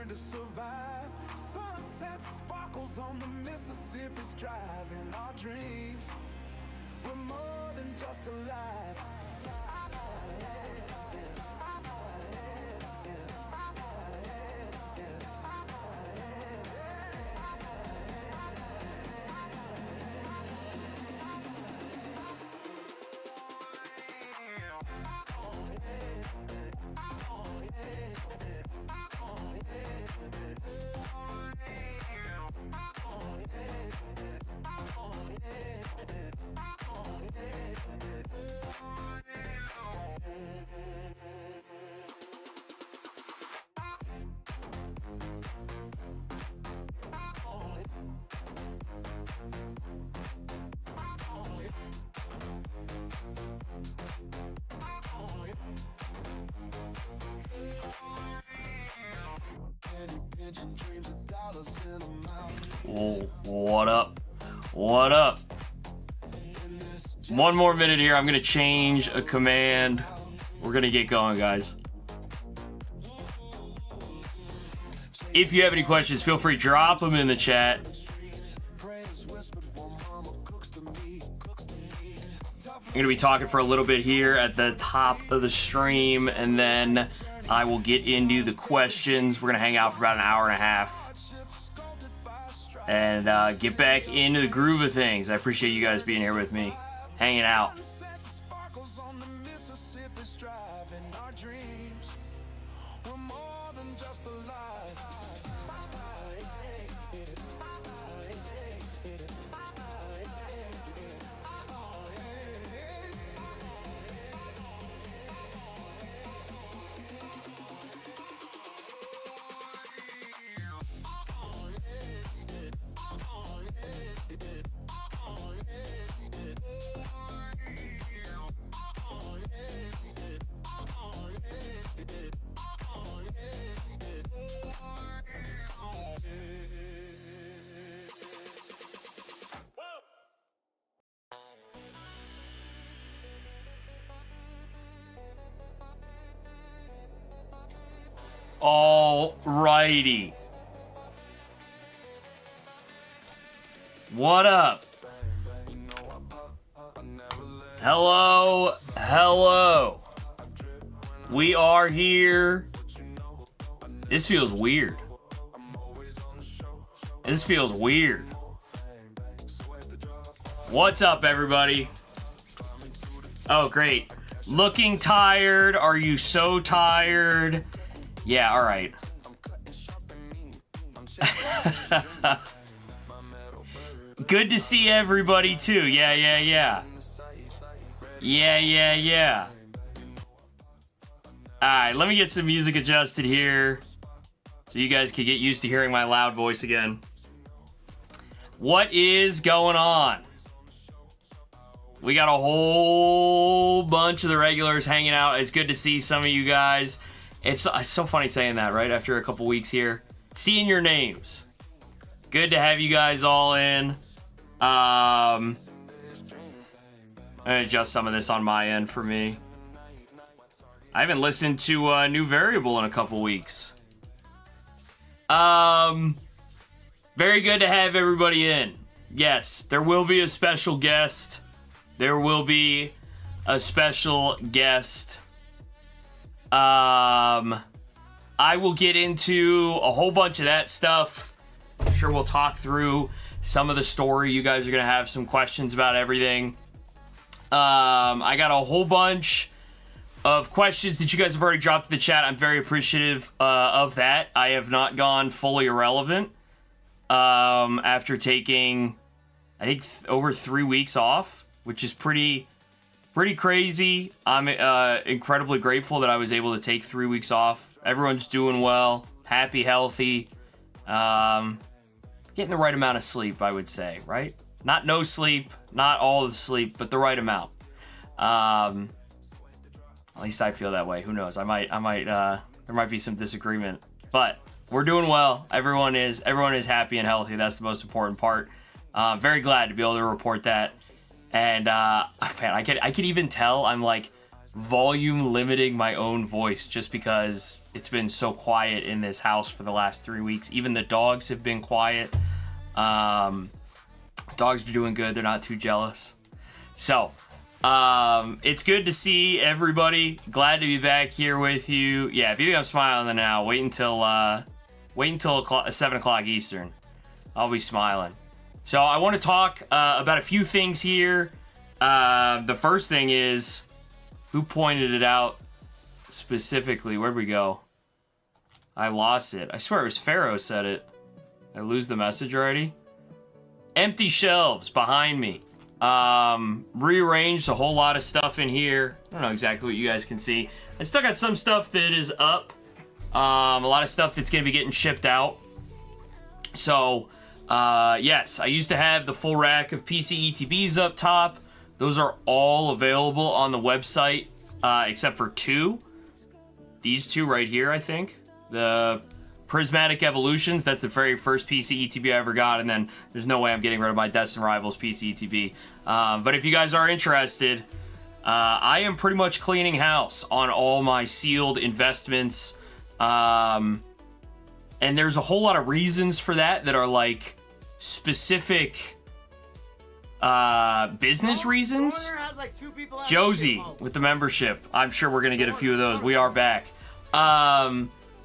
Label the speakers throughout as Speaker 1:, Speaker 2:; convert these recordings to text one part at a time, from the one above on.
Speaker 1: learn to survive. Sunset sparkles on the Mississippi's driving our dreams. We're more than just alive.
Speaker 2: Oh, what up? What up? One more minute here. I'm going to change a command. We're going to get going, guys. If you have any questions, feel free to drop them in the chat. I'm going to be talking for a little bit here at the top of the stream, and then I will get into the questions. We're going to hang out for about an hour and a half and get back into the groove of things. I appreciate you guys being here with me, hanging out. Alrighty. What up? Hello, hello. We are here. This feels weird. This feels weird. What's up, everybody? Oh, great. Looking tired? Are you so tired? Yeah, all right. Good to see everybody, too. Yeah. All right, let me get some music adjusted here so you guys can get used to hearing my loud voice again. What is going on? We got a whole bunch of the regulars hanging out. It's good to see some of you guys. It's so funny saying that, right? After a couple weeks here. Seeing your names. Good to have you guys all in. I'm going to adjust some of this on my end for me. I haven't listened to New Variable in a couple weeks. Very good to have everybody in. Yes, there will be a special guest. There will be a special guest. I will get into a whole bunch of that stuff. I'm sure we'll talk through some of the story. You guys are going to have some questions about everything. I got a whole bunch of questions that you guys have already dropped in the chat. I'm very appreciative of that. I have not gone fully irrelevant after taking, I think, over 3 weeks off, which is pretty crazy. I'm incredibly grateful that I was able to take 3 weeks off. Everyone's doing well, happy, healthy, getting the right amount of sleep, I would say, right? Not no sleep, not all of the sleep, but the right amount. At least I feel that way. Who knows? There might be some disagreement, but we're doing well. Everyone is happy and healthy. That's the most important part. Very glad to be able to report that. And man, I could even tell I'm like volume limiting my own voice just because it's been so quiet in this house for the last 3 weeks. Even the dogs have been quiet. Dogs are doing good. They're not too jealous. So, it's good to see everybody. Glad to be back here with you. Yeah, if you think I'm smiling now, wait until 7 o'clock Eastern. I'll be smiling. So I want to talk about a few things here. The first thing is, who pointed it out specifically? Where'd we go? I lost it. I swear it was Pharaoh said it. I lose the message already. Empty shelves behind me. Rearranged a whole lot of stuff in here. I don't know exactly what you guys can see. I still got some stuff that is up. A lot of stuff that's going to be getting shipped out. So, yes, I used to have the full rack of PC ETBs up top. Those are all available on the website, except for two. These two right here, I think. The Prismatic Evolutions, that's the very first PC ETB I ever got, and then there's no way I'm getting rid of my Deaths and Rivals PC ETB. But if you guys are interested, I am pretty much cleaning house on all my sealed investments. And there's a whole lot of reasons for that are like specific business reasons. Josie with the membership. I'm sure we're gonna get a few of those. We are back.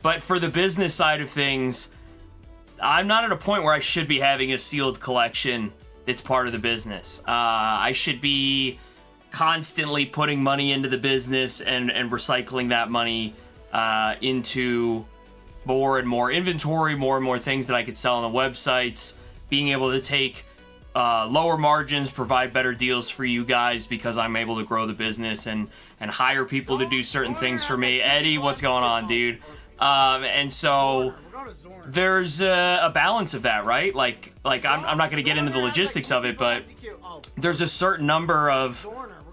Speaker 2: But for the business side of things, I'm not at a point where I should be having a sealed collection that's part of the business. I should be constantly putting money into the business and recycling that money into more and more inventory, more and more things that I could sell on the websites, being able to take lower margins, provide better deals for you guys because I'm able to grow the business and hire people to do certain things for me. Eddie, what's going on, dude? And so there's a balance of that, right? Like I'm not going to get into the logistics of it, but there's a certain number of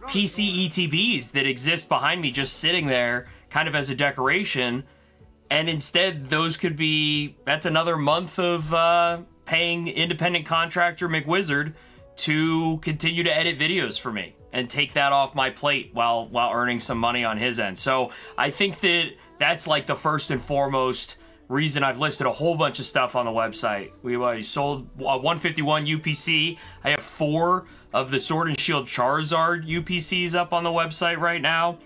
Speaker 2: PC ETBs that exist behind me just sitting there kind of as a decoration. And instead, those could be, that's another month of paying independent contractor McWizard to continue to edit videos for me and take that off my plate while earning some money on his end. So I think that's like the first and foremost reason I've listed a whole bunch of stuff on the website. We sold 151 UPC. I have 4 of the Sword and Shield Charizard UPCs up on the website right now.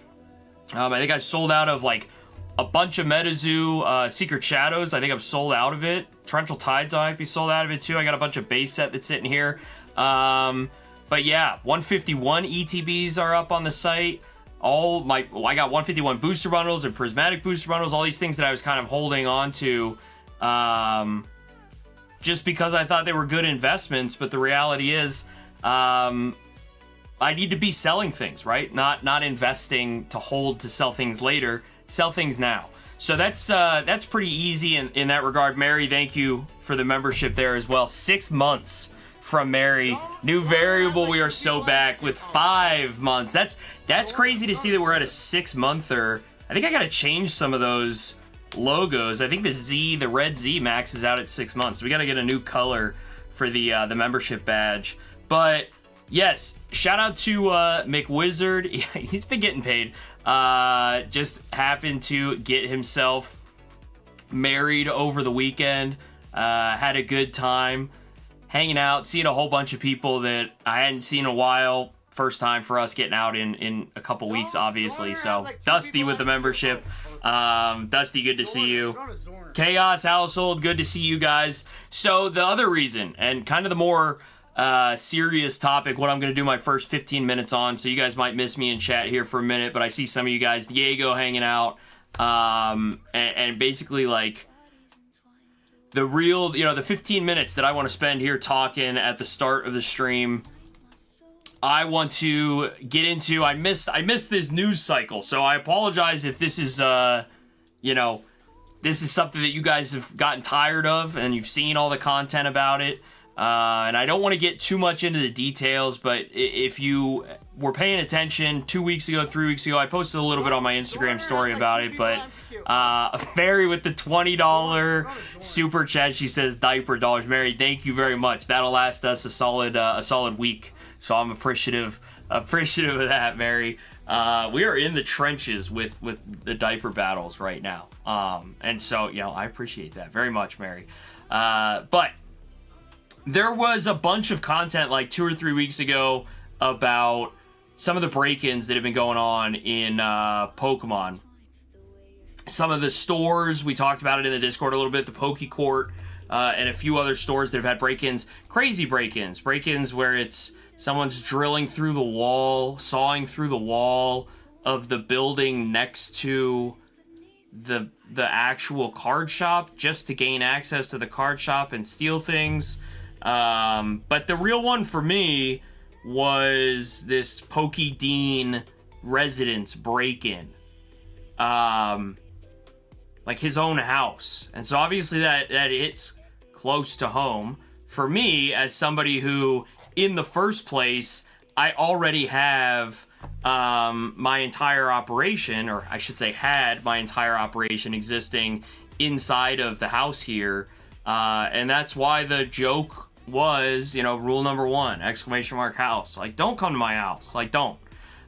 Speaker 2: I think I sold out of like a bunch of MetaZoo Secret Shadows. I think I'm sold out of it. Torrential Tides, I might be sold out of it too. I got a bunch of base set that's sitting here. But yeah, 151 ETBs are up on the site. I got 151 booster bundles and prismatic booster bundles, all these things that I was kind of holding on to just because I thought they were good investments. But the reality is, I need to be selling things, right? Not investing to hold to sell things later. Sell things now. So that's pretty easy in that regard. Mary, thank you for the membership there as well. 6 months from Mary. New variable, we are so back with 5 months. That's crazy to see that we're at a 6-monther. I think I gotta change some of those logos. I think the red Z maxes out at 6 months. We gotta get a new color for the membership badge. But yes, shout out to McWizard. He's been getting paid. Just happened to get himself married over the weekend. Had a good time hanging out, seeing a whole bunch of people that I hadn't seen in a while. First time for us getting out in a couple weeks, obviously. So Dusty with the membership. Dusty, good to see you. Chaos Household, good to see you guys. So the other reason, and kind of the more serious topic, what I'm going to do my first 15 minutes on, so you guys might miss me in chat here for a minute, but I see some of you guys, Diego, hanging out, and basically like the real, the 15 minutes that I want to spend here talking at the start of the stream, I want to get into. I missed this news cycle, so I apologize if this is this is something that you guys have gotten tired of and you've seen all the content about it. And I don't want to get too much into the details, but if you were paying attention 2 weeks ago, 3 weeks ago, I posted a little bit on my Instagram story about it, but Mary with the $20 super chat, she says diaper dollars. Mary, thank you very much. That'll last us a solid week, so I'm appreciative of that, Mary. We are in the trenches with the diaper battles right now. And so, you know, I appreciate that very much, Mary. But there was a bunch of content like 2 or 3 weeks ago about some of the break-ins that have been going on in Pokemon. Some of the stores, we talked about it in the Discord a little bit, the Pokecourt, and a few other stores that have had break-ins. Crazy break-ins. Break-ins where it's someone's drilling through the wall, sawing through the wall of the building next to the actual card shop just to gain access to the card shop and steal things. But the real one for me was this Pokey Dean residence break-in. Like his own house. And so obviously that hits close to home. For me, as somebody who, in the first place, I already have my entire operation, or I should say had my entire operation existing inside of the house here. And that's why the joke was, you know, rule number 1, exclamation mark house. Like, don't come to my house. Like, don't.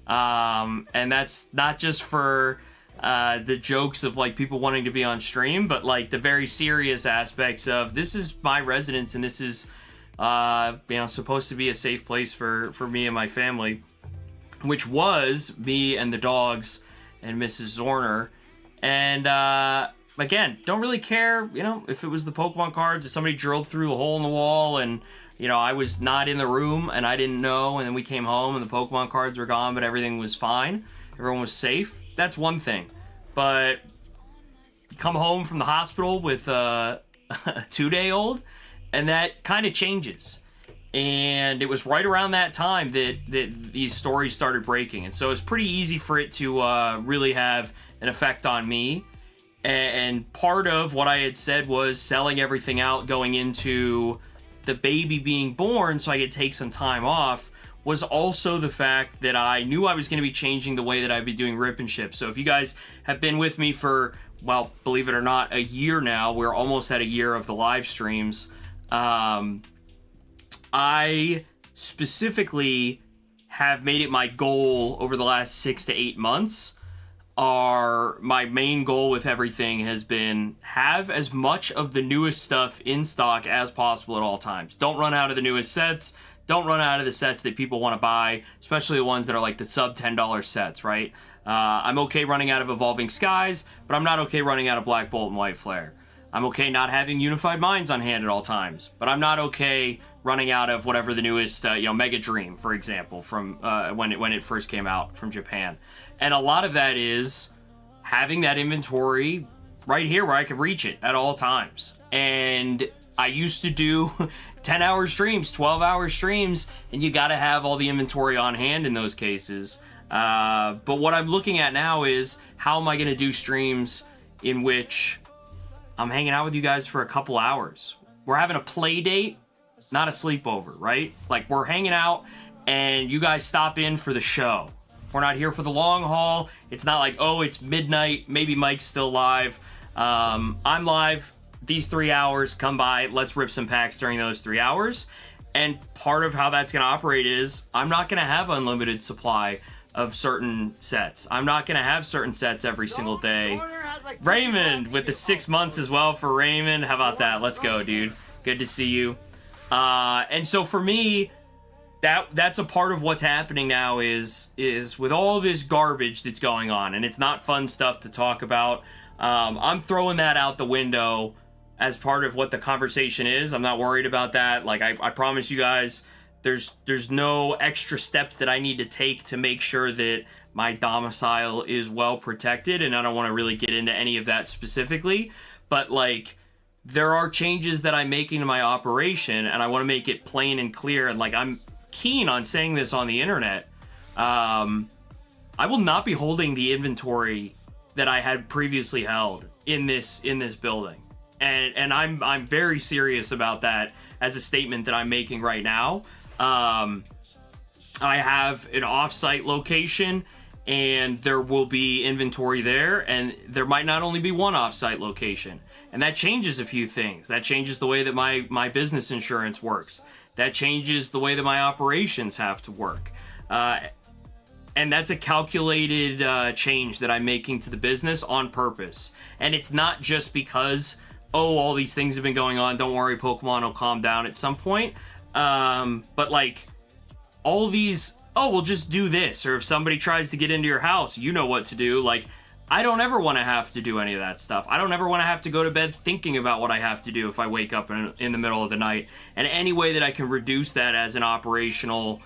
Speaker 2: And that's not just for the jokes of like people wanting to be on stream, but like the very serious aspects of this is my residence and this is you know, supposed to be a safe place for me and my family, which was me and the dogs and Mrs. Zorner. And again, don't really care, you know, if it was the Pokemon cards, if somebody drilled through a hole in the wall and, you know, I was not in the room and I didn't know, and then we came home and the Pokemon cards were gone, but everything was fine, everyone was safe. That's one thing. But you come home from the hospital with a 2-day-old, and that kind of changes. And it was right around that time that these stories started breaking. And so it's pretty easy for it to really have an effect on me. And part of what I had said was selling everything out going into the baby being born so I could take some time off, was also the fact that I knew I was going to be changing the way that I'd be doing Rip and Ship. So if you guys have been with me for, well, believe it or not, a year now, we're almost at a year of the live streams, I specifically have made it my goal over the last 6 to 8 months. My main goal with everything has been have as much of the newest stuff in stock as possible at all times. Don't run out of the newest sets. Don't run out of the sets that people want to buy, especially the ones that are like the sub $10 sets, right? I'm okay running out of Evolving Skies, but I'm not okay running out of Black Bolt and White Flare. I'm okay not having Unified Minds on hand at all times, but I'm not okay running out of whatever the newest, you know, Mega Dream, for example, from when it first came out from Japan. And a lot of that is having that inventory right here where I can reach it at all times. And I used to do 10-hour streams, 12-hour streams, and you got to have all the inventory on hand in those cases. But what I'm looking at now is how am I going to do streams in which I'm hanging out with you guys for a couple hours. We're having a play date, not a sleepover, right? Like, we're hanging out and you guys stop in for the show. We're not here for the long haul. It's not like, oh, it's midnight, maybe Mike's still live. I'm live. These 3 hours, come by, let's rip some packs during those 3 hours. And part of how that's going to operate is I'm not going to have unlimited supply of certain sets. I'm not going to have certain sets every single day. Raymond with the 6 months as well for Raymond. How about that? Let's go, dude. Good to see you. And so for me, that's a part of what's happening now is with all this garbage that's going on, and it's not fun stuff to talk about. I'm throwing that out the window as part of what the conversation is. I'm not worried about that. Like, I promise you guys, there's no extra steps that I need to take to make sure that my domicile is well protected, and I don't want to really get into any of that specifically, but like, there are changes that I'm making to my operation, and I want to make it plain and clear, and like, I'm keen on saying this on the internet. I will not be holding the inventory that I had previously held in this building. And I'm very serious about that as a statement that I'm making right now. I have an off-site location, and there will be inventory there, and there might not only be one off-site location. And that changes a few things. That changes the way that my business insurance works. That changes the way that my operations have to work. And that's a calculated change that I'm making to the business on purpose. And it's not just because, oh, all these things have been going on, don't worry, Pokemon will calm down at some point. But like, all these, oh, we'll just do this. Or if somebody tries to get into your house, you know what to do. Like, I don't ever want to have to do any of that stuff. I don't ever want to have to go to bed thinking about what I have to do if I wake up in the middle of the night. And any way that I can reduce that as an operational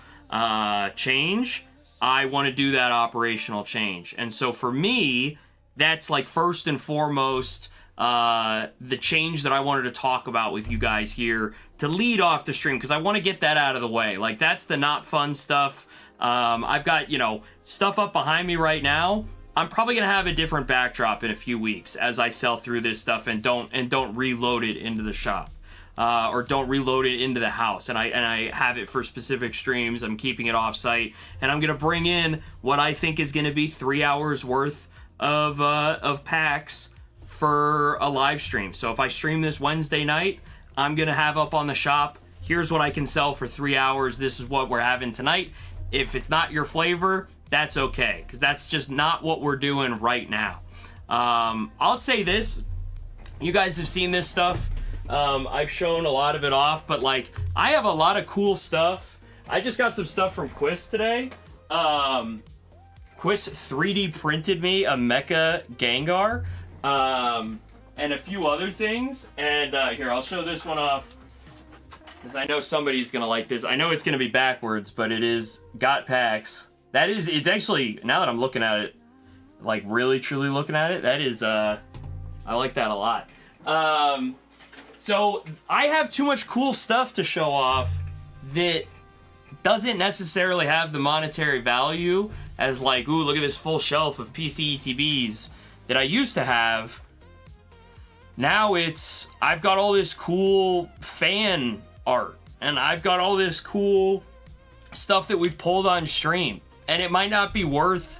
Speaker 2: change, I want to do that operational change. And so for me, that's like first and foremost the change that I wanted to talk about with you guys here to lead off the stream, because I want to get that out of the way. Like, that's the not fun stuff. I've got, you know, stuff up behind me right now. I'm probably gonna have a different backdrop in a few weeks as I sell through this stuff and don't reload it into the shop. Or don't reload it into the house, and I have it for specific streams. I'm keeping it off site, and I'm gonna bring in what I think is gonna be 3 hours worth of packs for a live stream. So if I stream this Wednesday night, I'm gonna have up on the shop, here's what I can sell for 3 hours. This is what we're having tonight. If it's not your flavor, that's okay, because that's just not what we're doing right now. I'll say this, you guys have seen this stuff. I've shown a lot of it off, but like, I have a lot of cool stuff. I just got some stuff from Quist today. Quist 3D printed me a Mecha Gengar, and a few other things. And here, I'll show this one off, because I know somebody's gonna like this. I know it's gonna be backwards, but it is got packs. That is, it's actually, now that I'm looking at it, like really truly looking at it, that is, I like that a lot. So I have too much cool stuff to show off that doesn't necessarily have the monetary value as like, ooh, look at this full shelf of PCETBs that I used to have. Now it's, I've got all this cool fan art, and I've got all this cool stuff that we've pulled on stream. And it might not be worth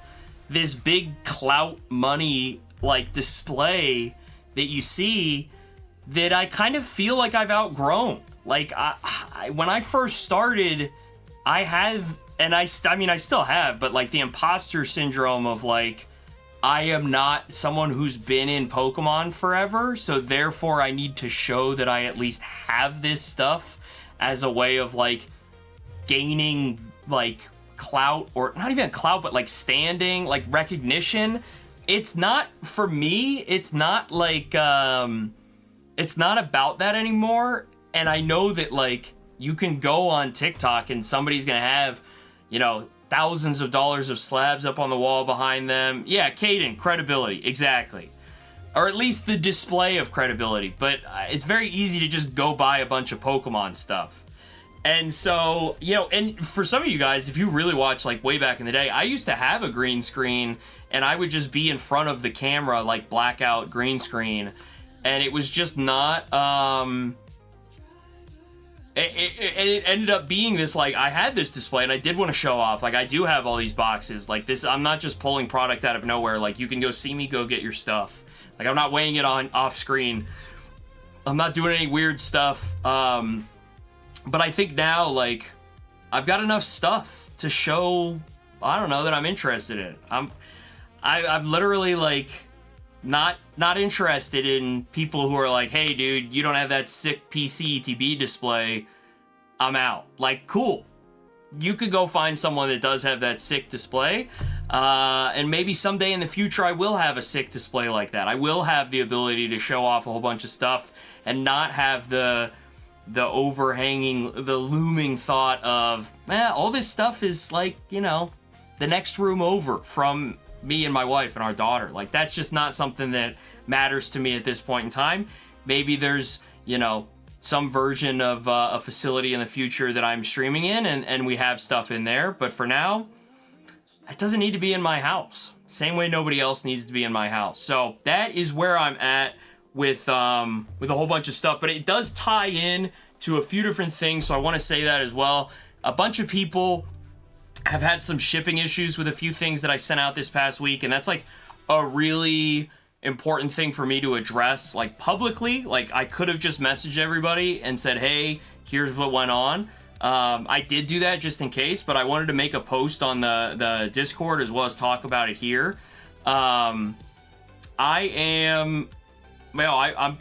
Speaker 2: this big clout money like display that you see, that I kind of feel like I've outgrown. Like, when I first started, I have, and I mean, I still have, but like the imposter syndrome of like, I am not someone who's been in Pokemon forever, so therefore I need to show that I at least have this stuff as a way of like gaining like clout, or not even clout, but like standing, like recognition. It's not, for me, it's not like, it's not about that anymore. And I know that like you can go on TikTok and somebody's gonna have, you know, thousands of dollars of slabs up on the wall behind them. Yeah, Caden, credibility, exactly. Or at least the display of credibility. But it's very easy to just go buy a bunch of Pokemon stuff. And so, you know, and for some of you guys, if you really watch like way back in the day, I used to have a green screen and I would just be in front of the camera, like blackout green screen. And it was just not, it ended up being this, like, I had this display and I did want to show off, like, I do have all these boxes, like, this, I'm not just pulling product out of nowhere, like, you can go see me go get your stuff, like, I'm not weighing it on off screen, I'm not doing any weird stuff, but I think now, like, I've got enough stuff to show, I don't know, that I'm interested in. I'm literally, like, not interested in people who are like, hey dude, you don't have that sick PCETB display, I'm out. Like, cool, you could go find someone that does have that sick display, and maybe someday in the future I will have a sick display like that. I will have the ability to show off a whole bunch of stuff and not have the overhanging, the looming thought of, man, all this stuff is like, you know, the next room over from me and my wife and our daughter. Like, that's just not something that matters to me at this point in time. Maybe there's, you know, some version of a facility in the future that I'm streaming in, and we have stuff in there. But for now, it doesn't need to be in my house. Same way nobody else needs to be in my house. So that is where I'm at with a whole bunch of stuff. But it does tie in to a few different things, so I want to say that as well. A bunch of people have had some shipping issues with a few things that I sent out this past week, and that's like a really important thing for me to address, like publicly. Like, I could have just messaged everybody and said, hey, here's what went on, I did do that just in case, but I wanted to make a post on the Discord as well as talk about it here. I'm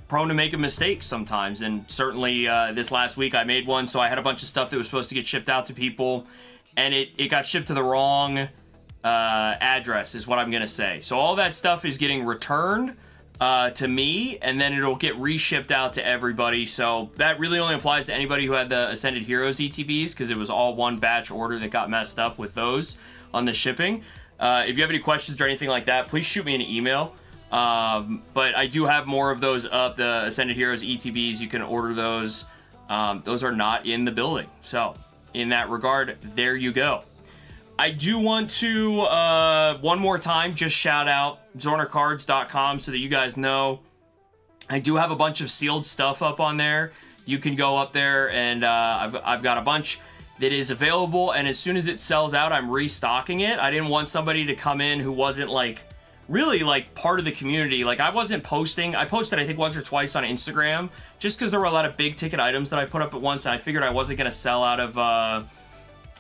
Speaker 2: prone to making mistakes sometimes, and certainly this last week I made one, so I had a bunch of stuff that was supposed to get shipped out to people, and it got shipped to the wrong address, is what I'm going to say. So all that stuff is getting returned to me, and then it'll get reshipped out to everybody. So that really only applies to anybody who had the Ascended Heroes ETBs, because it was all one batch order that got messed up with those on the shipping. If you have any questions or anything like that, please shoot me an email. But I do have more of those up, the Ascended Heroes ETBs. You can order those. Those are not in the building. So in that regard, there you go. I do want to, one more time, just shout out zornercards.com so that you guys know I do have a bunch of sealed stuff up on there. You can go up there, and I've got a bunch that is available, and as soon as it sells out, I'm restocking it. I didn't want somebody to come in who wasn't, like, really, like, part of the community. Like, I wasn't posting. I posted, I think, once or twice on Instagram, just because there were a lot of big-ticket items that I put up at once, and I figured I wasn't going to sell out of,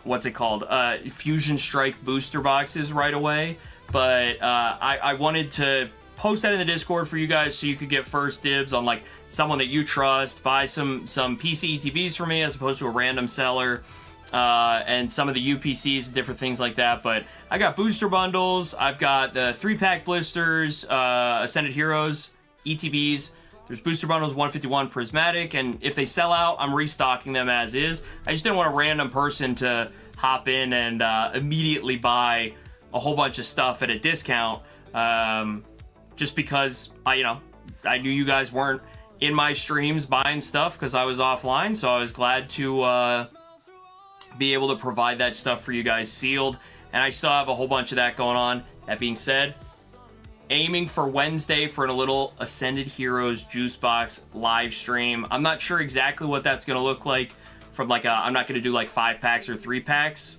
Speaker 2: what's it called? Fusion Strike booster boxes right away. But I wanted to post that in the Discord for you guys so you could get first dibs on, like, someone that you trust, buy some PC ETBs for me as opposed to a random seller, and some of the UPCs and different things like that. But I got booster bundles. I've got the 3-pack blisters, Ascended Heroes ETBs. There's booster bundles 151 prismatic, and if they sell out, I'm restocking them as is. I just didn't want a random person to hop in and immediately buy a whole bunch of stuff at a discount, just because I knew you guys weren't in my streams buying stuff because I was offline, so I was glad to be able to provide that stuff for you guys sealed, and I still have a whole bunch of that going on. That being said, aiming for Wednesday for a little Ascended Heroes juice box live stream. I'm not sure exactly what that's going to look like from like I'm not going to do like 5-packs or 3-packs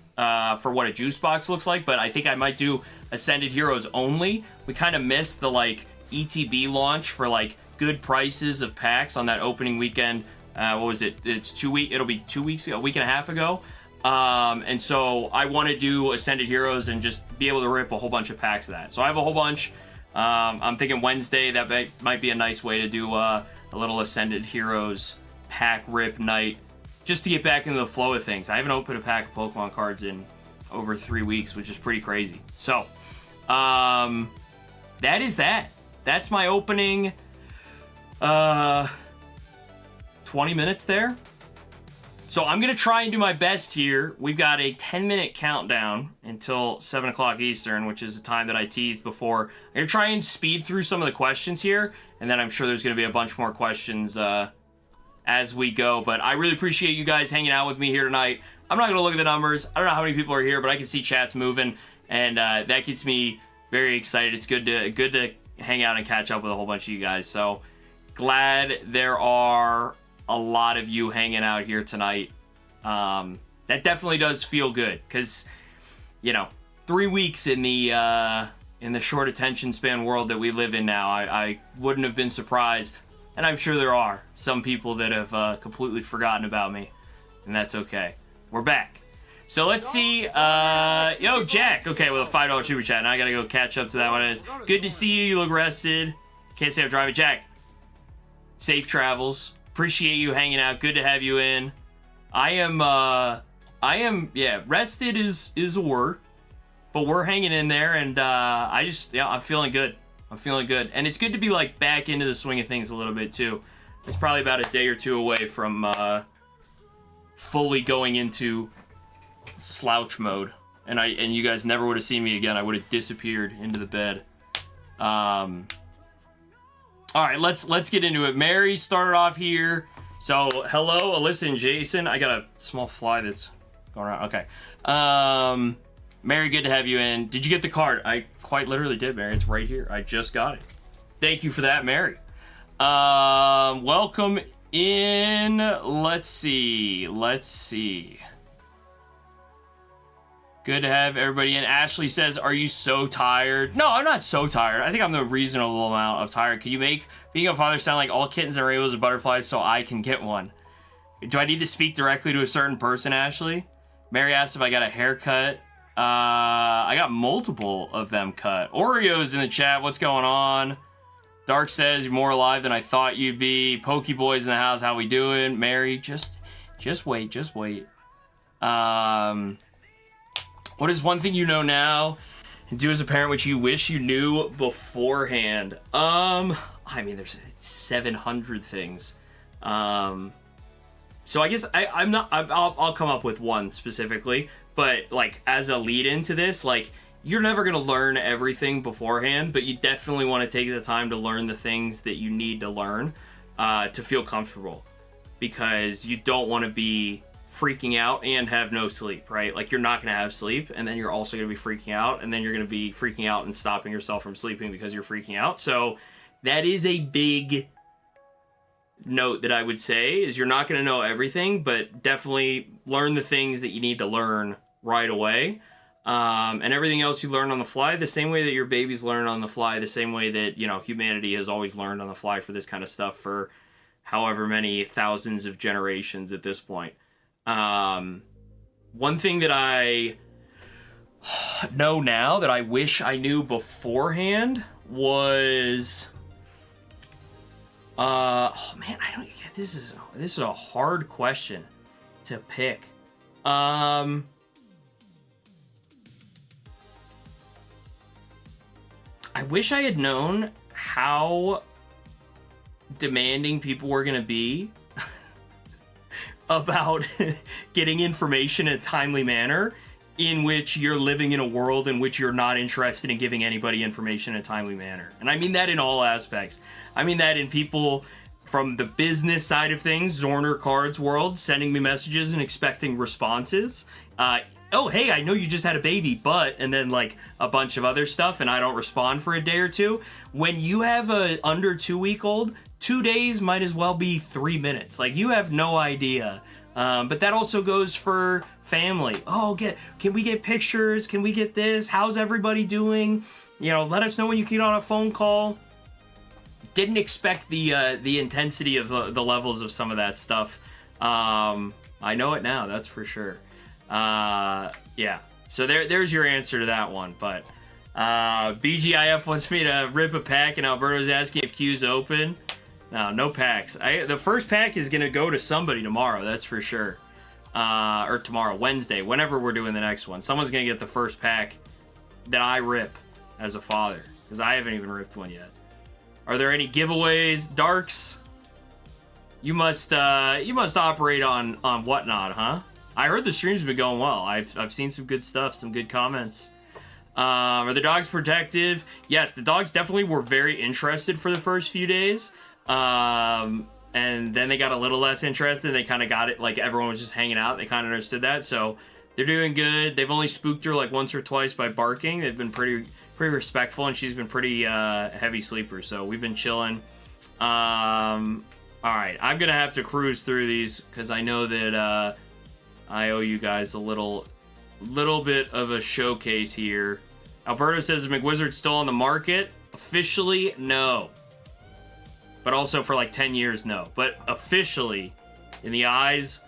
Speaker 2: for what a juice box looks like, but I think I might do Ascended Heroes only. We kind of missed the like ETB launch for like good prices of packs on that opening weekend. What was it? It'll be 2 weeks ago, a week and a half ago. And so I want to do Ascended Heroes and just be able to rip a whole bunch of packs of that. So I have a whole bunch. I'm thinking Wednesday, that might be a nice way to do a little Ascended Heroes pack rip night, just to get back into the flow of things. I haven't opened a pack of Pokemon cards in over 3 weeks, which is pretty crazy. So, that is that. That's my opening 20 minutes there. So I'm going to try and do my best here. We've got a 10-minute countdown until 7 o'clock Eastern, which is the time that I teased before. I'm going to try and speed through some of the questions here, and then I'm sure there's going to be a bunch more questions as we go. But I really appreciate you guys hanging out with me here tonight. I'm not going to look at the numbers. I don't know how many people are here, but I can see chats moving, and that gets me very excited. It's good to hang out and catch up with a whole bunch of you guys. So glad there are a lot of you hanging out here tonight. That definitely does feel good, because 3 weeks in the short attention span world that we live in now, I wouldn't have been surprised, and I'm sure there are some people that have completely forgotten about me, and that's okay. We're back. So let's see. Yo, Jack. Okay, with a $5 super chat. Now I gotta go catch up to that one. It is good to see you. You look rested. Can't say I'm driving. Jack, safe travels. Appreciate you hanging out. Good to have you in. I am, rested is a word, but we're hanging in there, and I'm feeling good. I'm feeling good. And it's good to be, like, back into the swing of things a little bit, too. It's probably about a day or two away from fully going into slouch mode. And you guys never would have seen me again. I would have disappeared into the bed. All right, let's get into it. Mary started off here. So, hello, Alyssa and Jason. I got a small fly that's going around. Okay. Mary, good to have you in. Did you get the card? I quite literally did, Mary. It's right here. I just got it. Thank you for that, Mary. Welcome in. Let's see. Good to have everybody in. Ashley says, are you so tired? No, I'm not so tired. I think I'm the reasonable amount of tired. Can you make being a father sound like all kittens are rainbows and butterflies so I can get one? Do I need to speak directly to a certain person, Ashley? Mary asked if I got a haircut. I got multiple of them cut. Oreo's in the chat. What's going on? Dark says you're more alive than I thought you'd be. Pokeboy's in the house. How we doing? Mary, just wait. Just wait. What is one thing you know now and do as a parent which you wish you knew beforehand? I mean, there's 700 things. So I guess I'll come up with one specifically, but like as a lead into this, like you're never going to learn everything beforehand, but you definitely want to take the time to learn the things that you need to learn to feel comfortable, because you don't want to be freaking out and have no sleep, right? Like you're not going to have sleep, and then you're also going to be freaking out, and then you're going to be freaking out and stopping yourself from sleeping because you're freaking out. So that is a big note that I would say, is you're not going to know everything, but definitely learn the things that you need to learn right away. And everything else you learn on the fly, the same way that your babies learn on the fly, the same way that, you know, humanity has always learned on the fly for this kind of stuff for however many thousands of generations at this point. One thing that I know now that I wish I knew beforehand was... oh man, I don't get this is a hard question to pick. I wish I had known how demanding people were gonna be about getting information in a timely manner, in which you're living in a world in which you're not interested in giving anybody information in a timely manner. And I mean that in all aspects. I mean that in people from the business side of things, Zorner Cards world, sending me messages and expecting responses. Oh, hey, I know you just had a baby, but, and then like a bunch of other stuff, and I don't respond for a day or two. When you have a under 2-week-old, 2 days might as well be 3 minutes. Like, you have no idea. But that also goes for family. Oh, can we get pictures? Can we get this? How's everybody doing? You know, let us know when you get on a phone call. Didn't expect the intensity of the levels of some of that stuff. I know it now, that's for sure. Yeah. So there's your answer to that one. But BGIF wants me to rip a pack, and Alberto's asking if queue's open. No packs. The first pack is going to go to somebody tomorrow, that's for sure. Or tomorrow, Wednesday, whenever we're doing the next one. Someone's going to get the first pack that I rip as a father, because I haven't even ripped one yet. Are there any giveaways? Darks? You must operate on Whatnot, huh? I heard the stream's been going well. I've seen some good stuff, some good comments. Are the dogs protective? Yes, the dogs definitely were very interested for the first few days. And then they got a little less interested. They kind of got it, like everyone was just hanging out. They kind of understood that. So they're doing good. They've only spooked her like once or twice by barking. They've been pretty respectful, and she's been pretty heavy sleeper. So we've been chilling. All right, I'm gonna have to cruise through these because I know that I owe you guys a little bit of a showcase here. Alberto says, is McWizard still on the market? Officially, no. But also for like 10 years, no. But officially, in the eyes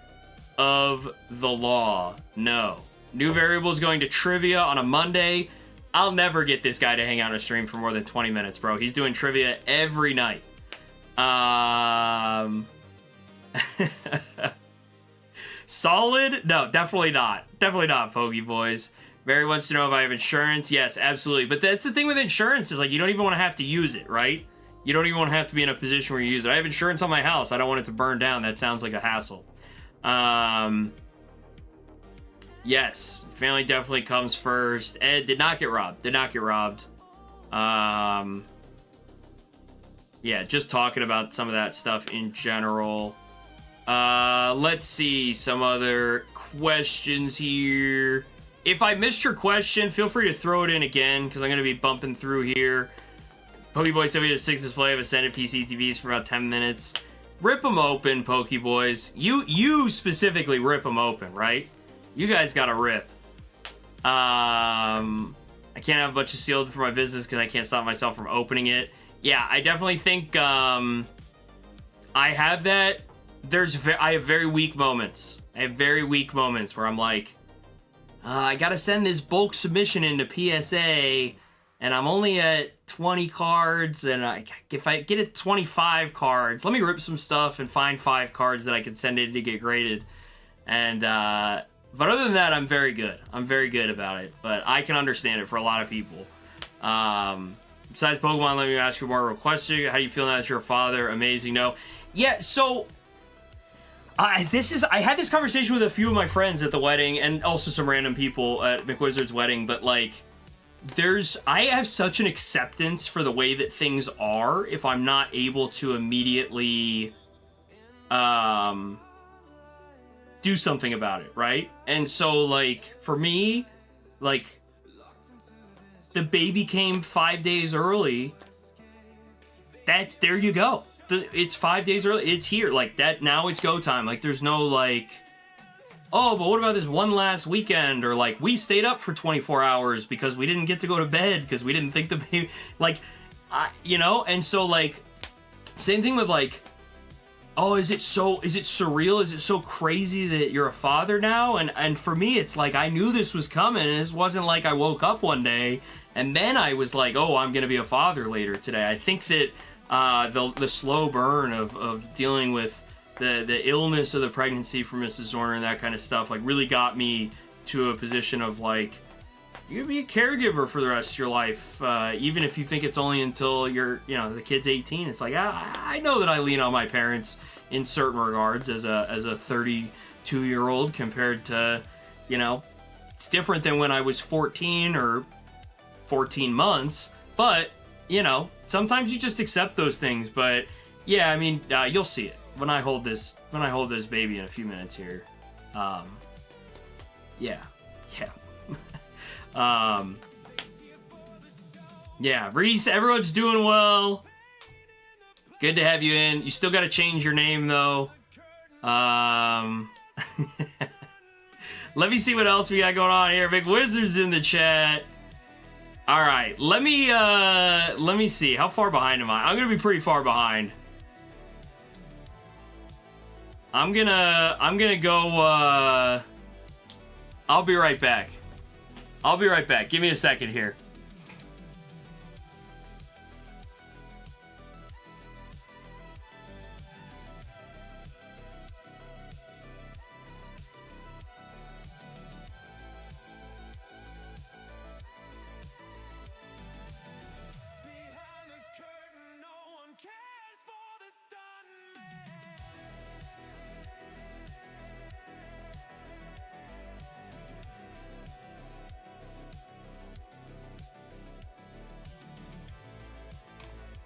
Speaker 2: of the law, no. New variables going to trivia on a Monday. I'll never get this guy to hang out on a stream for more than 20 minutes, bro. He's doing trivia every night. Solid? No, definitely not. Definitely not, Pokey Boys. Mary wants to know if I have insurance. Yes, absolutely. But that's the thing with insurance, is like you don't even want to have to use it, right? You don't even want to have to be in a position where you use it. I have insurance on my house. I don't want it to burn down. That sounds like a hassle. Yes, family definitely comes first. Ed did not get robbed. Did not get robbed. Yeah, just talking about some of that stuff in general. Let's see some other questions here. If I missed your question, feel free to throw it in again, because I'm going to be bumping through here. Pokeboy said we had a 6 display of Ascended PC TVs for about 10 minutes. Rip them open, Pokeboys. You specifically rip them open, right? You guys got to rip. I can't have a bunch of sealed for my business because I can't stop myself from opening it. Yeah, I definitely think I have that I have very weak moments. I have very weak moments where I'm like, I gotta send this bulk submission into PSA, and I'm only at 20 cards, and if I get it 25 cards, let me rip some stuff and find 5 cards that I can send in to get graded. And but other than that, I'm very good. I'm very good about it. But I can understand it for a lot of people. Besides Pokemon, let me ask you more real question. How do you feel now that you're a father? Amazing. No. Yeah, so I had this conversation with a few of my friends at the wedding and also some random people at McWizard's wedding, but like I have such an acceptance for the way that things are if I'm not able to immediately do something about it, right? And so like for me, like the baby came 5 days early. There you go. It's 5 days early. It's here. Like that. Now it's go time. Like there's no like, oh, but what about this one last weekend? Or like we stayed up for 24 hours because we didn't get to go to bed because we didn't think the baby, like, you know. And so like, same thing with like, oh, is it surreal? Is it so crazy that you're a father now? And for me, it's like I knew this was coming. And this wasn't like I woke up one day and then I was like, oh, I'm gonna be a father later today. I think that the slow burn of dealing with the illness of the pregnancy for Mrs. Zorner and that kind of stuff like really got me to a position of like, you can be a caregiver for the rest of your life, even if you think it's only until the kid's 18. It's like I know that I lean on my parents in certain regards as a 32-year-old compared to, it's different than when I was 14 or 14 months, but sometimes you just accept those things. But yeah, I mean, you'll see it when I hold this baby in a few minutes here. Yeah. Yeah, Reese, everyone's doing well. Good to have you in. You still got to change your name though. Let me see what else we got going on here. Big Wizard's in the chat. All right, let me see. How far behind am I? I'm gonna be pretty far behind. I'm gonna go. I'll be right back. Give me a second here.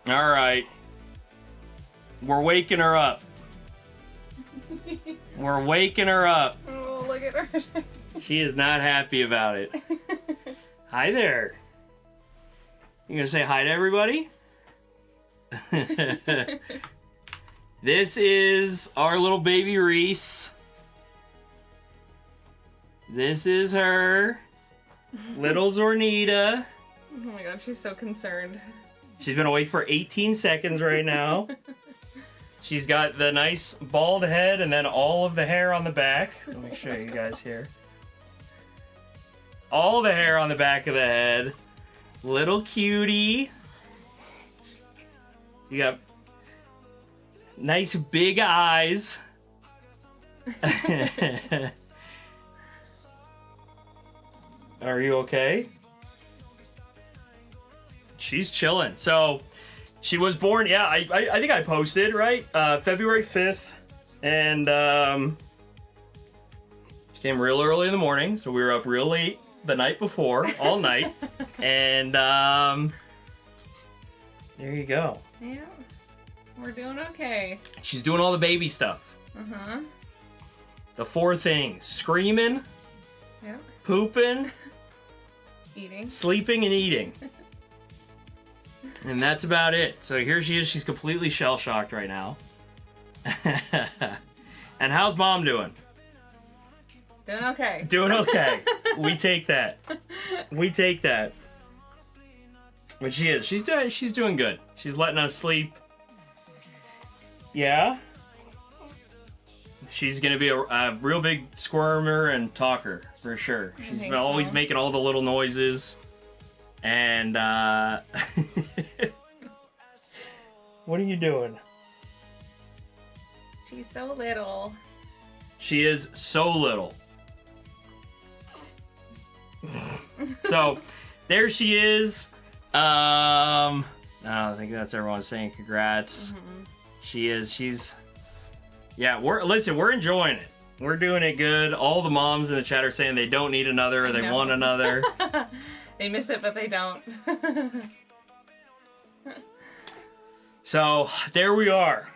Speaker 2: All right. We're waking her up.
Speaker 3: Oh, look at her.
Speaker 2: She is not happy about it. Hi there. You gonna say hi to everybody? This is our little baby Reese. This is her. Little Zornita.
Speaker 3: Oh my god, she's so concerned.
Speaker 2: She's been awake for 18 seconds right now. She's got the nice bald head and then all of the hair on the back. Let me show you guys here. All the hair on the back of the head. Little cutie. You got nice big eyes. Are you okay? She's chilling. So she was born, yeah, I think I posted, right? February 5th. And she came real early in the morning. So we were up real late the night before, all night. And there you go.
Speaker 3: Yeah, we're doing okay.
Speaker 2: She's doing all the baby stuff.
Speaker 3: Uh-huh.
Speaker 2: The 4 things. Screaming.
Speaker 3: Yep.
Speaker 2: Pooping.
Speaker 3: Eating.
Speaker 2: Sleeping and eating. And that's about it. So here she is. She's completely shell-shocked right now. And how's Mom doing?
Speaker 3: Doing okay.
Speaker 2: Doing okay. We take that. We take that. But she is. She's doing good. She's letting us sleep. Yeah? She's gonna be a real big squirmer and talker for sure. She's always making all the little noises. And what are you doing?
Speaker 3: She's so little.
Speaker 2: She is so little. So there she is. I think that's everyone saying congrats.
Speaker 3: Mm-hmm.
Speaker 2: She is. She's. Yeah, we're enjoying it. We're doing it good. All the moms in the chat are saying they don't need another, or they want another.
Speaker 3: They miss it, but they don't.
Speaker 2: So there we are.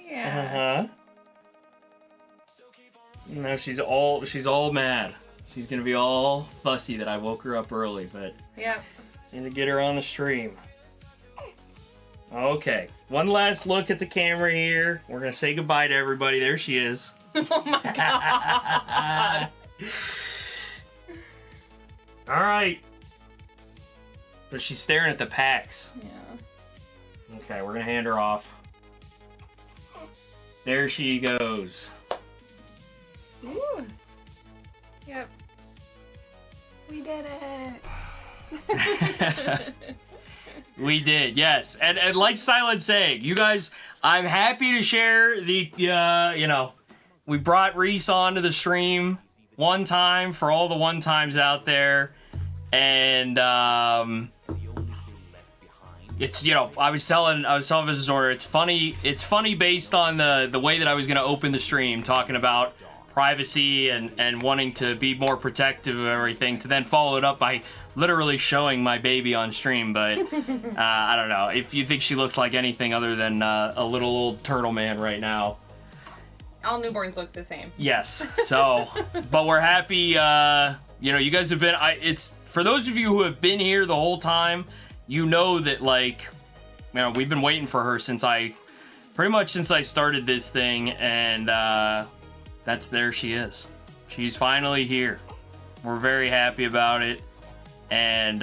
Speaker 3: Yeah.
Speaker 2: Now she's all mad. She's gonna be all fussy that I woke her up early, but
Speaker 3: Yep.
Speaker 2: need to get her on the stream. Okay, one last look at the camera here. We're gonna say goodbye to everybody. There she is.
Speaker 3: Oh my god.
Speaker 2: All right. But she's staring at the packs.
Speaker 3: Yeah.
Speaker 2: Okay, we're gonna hand her off. There she goes.
Speaker 3: Ooh. Yep. We did it.
Speaker 2: We did, yes. And like Silent saying, you guys, I'm happy to share the, we brought Reese onto the stream one time for all the one times out there. And, it's, I was telling Mrs. Zorner, it's funny based on the way that I was going to open the stream, talking about privacy and wanting to be more protective of everything, to then follow it up by literally showing my baby on stream. But I don't know if you think she looks like anything other than a little old turtle man right now.
Speaker 3: All newborns look the same.
Speaker 2: Yes. So, but we're happy. You guys have been. It's for those of you who have been here the whole time. You know that we've been waiting for her since I started this thing, and there she is. She's finally here. We're very happy about it, and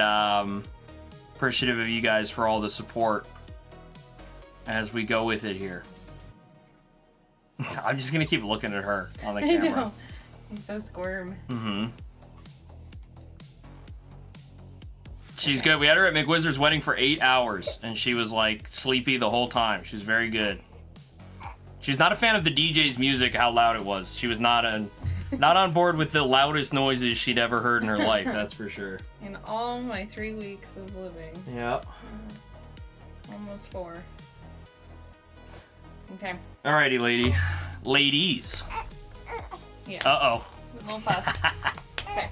Speaker 2: appreciative of you guys for all the support as we go with it here. I'm just gonna keep looking at her on the camera.
Speaker 3: I know. I'm so squirm.
Speaker 2: Mm-hmm. She's good. We had her at McWizard's wedding for 8 hours, and she was sleepy the whole time. She was very good. She's not a fan of the DJ's music, how loud it was. She was not on board with the loudest noises she'd ever heard in her life, that's for sure.
Speaker 3: In all my 3 weeks of living.
Speaker 2: Yep.
Speaker 3: Almost 4. Okay.
Speaker 2: Alrighty, ladies.
Speaker 3: Yeah.
Speaker 2: Uh-oh.
Speaker 3: A little fuss. Okay.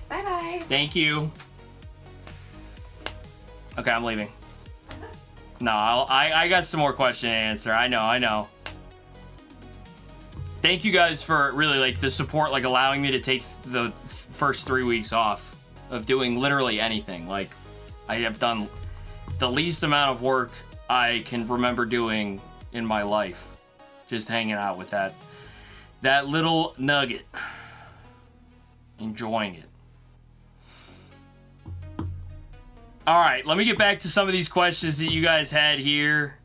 Speaker 3: Bye-bye.
Speaker 2: Thank you. Okay, I'm leaving. No, I got some more question and answer. I know. Thank you guys for really the support, allowing me to take the first 3 weeks off of doing literally anything. I have done the least amount of work I can remember doing in my life. Just hanging out with that little nugget. Enjoying it. All right, let me get back to some of these questions that you guys had here.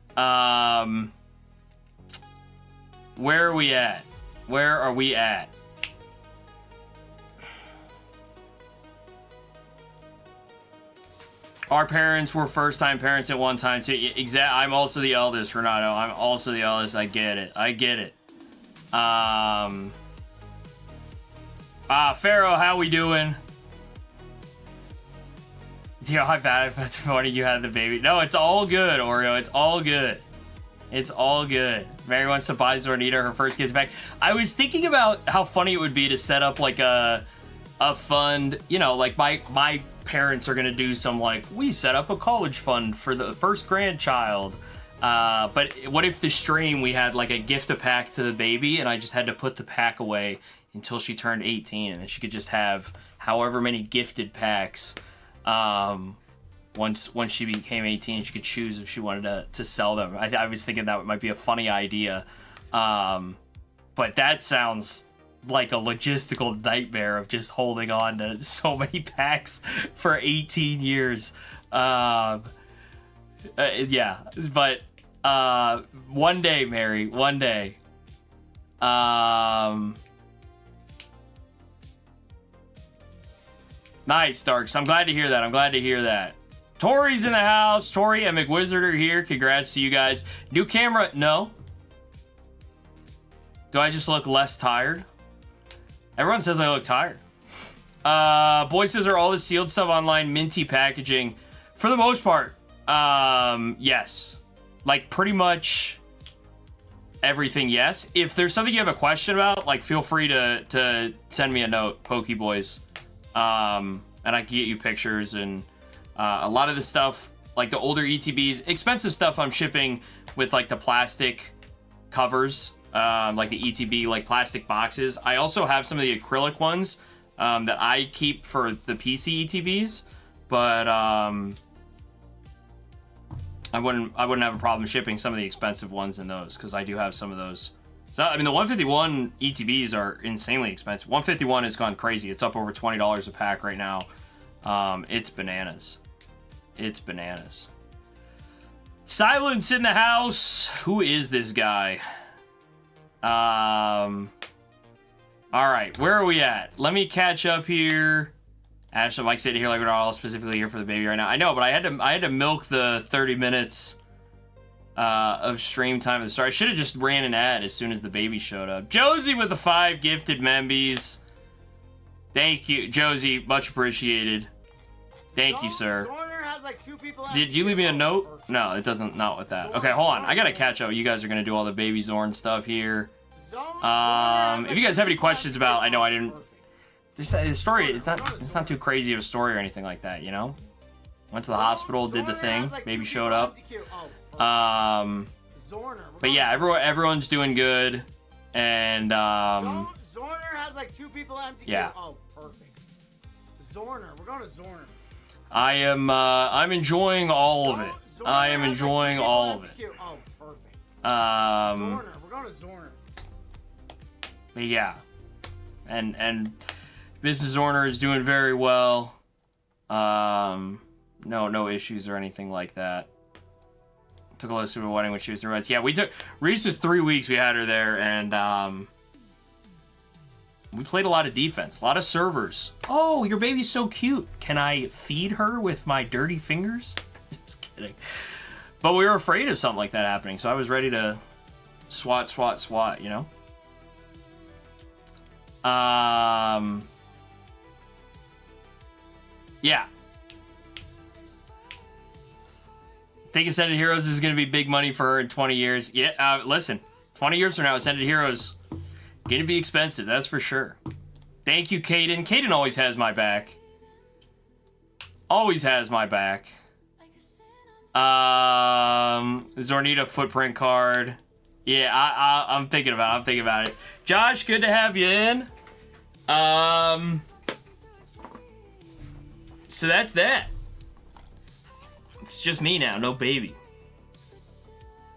Speaker 2: Where are we at? Where are we at? Our parents were first-time parents at one time, too. I'm also the eldest, Renato. I'm also the eldest. I get it. Pharaoh, how we doing? Yeah, I bet one of you had the baby. No, it's all good, Oreo. It's all good. It's all good. Mary wants to buy Zornita her first kid's back. I was thinking about how funny it would be to set up a fund. My parents are gonna do some we set up a college fund for the first grandchild. But what if the stream we had a gift a pack to the baby, and I just had to put the pack away until she turned 18, and then she could just have however many gifted packs. Once she became 18, she could choose if she wanted to sell them. I was thinking that might be a funny idea, but that sounds like a logistical nightmare of just holding on to so many packs for 18 years. Yeah, but One day, Mary. One day. Nice, Darks. I'm glad to hear that. I'm glad to hear that. Tori's in the house. Tori and McWizard are here. Congrats to you guys. New camera? No. Do I just look less tired? Everyone says I look tired. Boy says, are all the sealed stuff online minty packaging? For the most part, yes. Like, pretty much everything, yes. If there's something you have a question about, like, feel free to send me a note, Pokeboys. And I can get you pictures and a lot of the stuff, like the older ETBs, expensive stuff I'm shipping with like the plastic covers, like the ETB, like plastic boxes. I also have some of the acrylic ones that I keep for the PC ETBs, but I wouldn't have a problem shipping some of the expensive ones in those because I do have some of those. So, I mean, the 151 ETBs are insanely expensive. 151 has gone crazy. It's up over $20 a pack right now. It's bananas. It's bananas. Silence in the house. Who is this guy? All right, where are we at? Let me catch up here. Ashley, Mike sitting here like we're all specifically here for the baby right now. I know, but I had to milk the 30 minutes of stream time at the start. I should have just ran an ad as soon as the baby showed up. Josie with the 5 gifted membies. Thank you, Josie. Much appreciated. Thank you, sir.
Speaker 4: Zorner has like 2 people.
Speaker 2: Did you leave me a note? No, it doesn't. Not with that. Okay, hold on. I gotta catch up. You guys are gonna do all the baby Zorn stuff here. If you guys have any questions about, I know I didn't. The story. It's not too crazy of a story or anything like that. You know. Went to the hospital, did the thing. Baby showed up. But yeah, everyone's doing good, and
Speaker 4: Zorner has like 2 people empty.
Speaker 2: Yeah.
Speaker 4: Oh, perfect. Zorner, we're going to Zorner.
Speaker 2: I'm enjoying all of it. I am enjoying all of it.
Speaker 4: Oh, perfect.
Speaker 2: Zorner,
Speaker 4: we're going to Zorner.
Speaker 2: But yeah, and Mrs. Zorner is doing very well. No issues or anything like that. Took a list of a wedding when she was in Reds. Yeah, we took Reese was 3 weeks. We had her there, and we played a lot of defense, a lot of servers. Oh, your baby's so cute. Can I feed her with my dirty fingers? Just kidding. But we were afraid of something like that happening, so I was ready to swat, you know? Yeah. Thinking Ascended Heroes is going to be big money for her in 20 years. Yeah, listen, 20 years from now, Ascended Heroes going to be expensive, that's for sure. Thank you, Caden. Caden always has my back. Always has my back. Zornita footprint card. Yeah, I'm thinking about it. Josh, good to have you in. So that's that. It's just me now, no baby.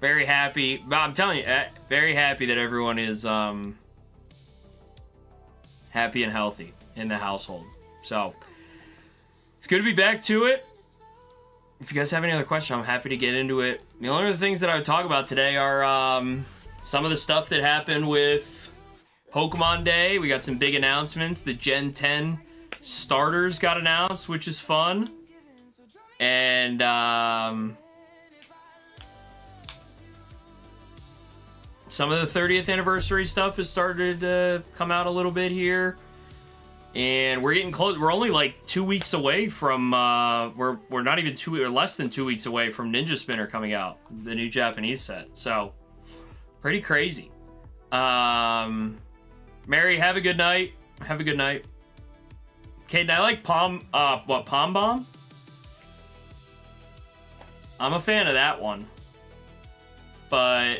Speaker 2: Very happy. I'm telling you, very happy that everyone is happy and healthy in the household. So it's good to be back to it. If you guys have any other questions, I'm happy to get into it. The only other things that I would talk about today are some of the stuff that happened with Pokemon Day. We got some big announcements. The Gen 10 starters got announced, which is fun. And some of the 30th anniversary stuff has started to come out a little bit here. And we're getting close. We're only like 2 weeks away from we're not even less than 2 weeks away from Ninja Spinner coming out, the new Japanese set. So pretty crazy. Mary, have a good night. Have a good night. Okay, I like Palm Bomb? I'm a fan of that one. But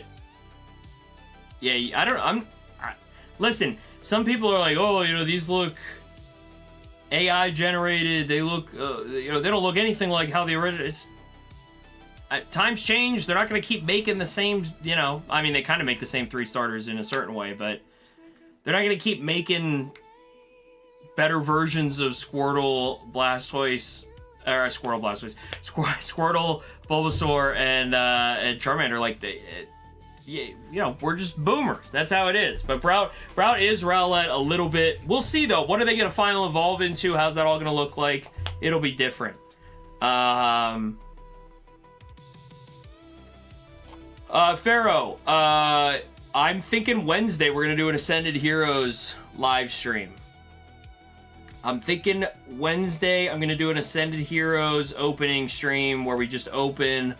Speaker 2: yeah, listen, some people are like, oh, you know, these look AI generated. They look, you know, they don't look anything like how the original. Times change. They're not going to keep making the same, you know. I mean, they kind of make the same 3 starters in a certain way, but they're not going to keep making better versions of Squirtle, Blastoise, Squirtle Blastoise, Squirtle, Bulbasaur, and Charmander. Like we're just boomers. That's how it is. But Brout is Rowlet a little bit. We'll see though. What are they gonna final evolve into? How's that all gonna look like? It'll be different. Pharaoh, I'm thinking Wednesday we're gonna do an Ascended Heroes live stream. I'm thinking Wednesday I'm gonna do an Ascended Heroes opening stream where we just open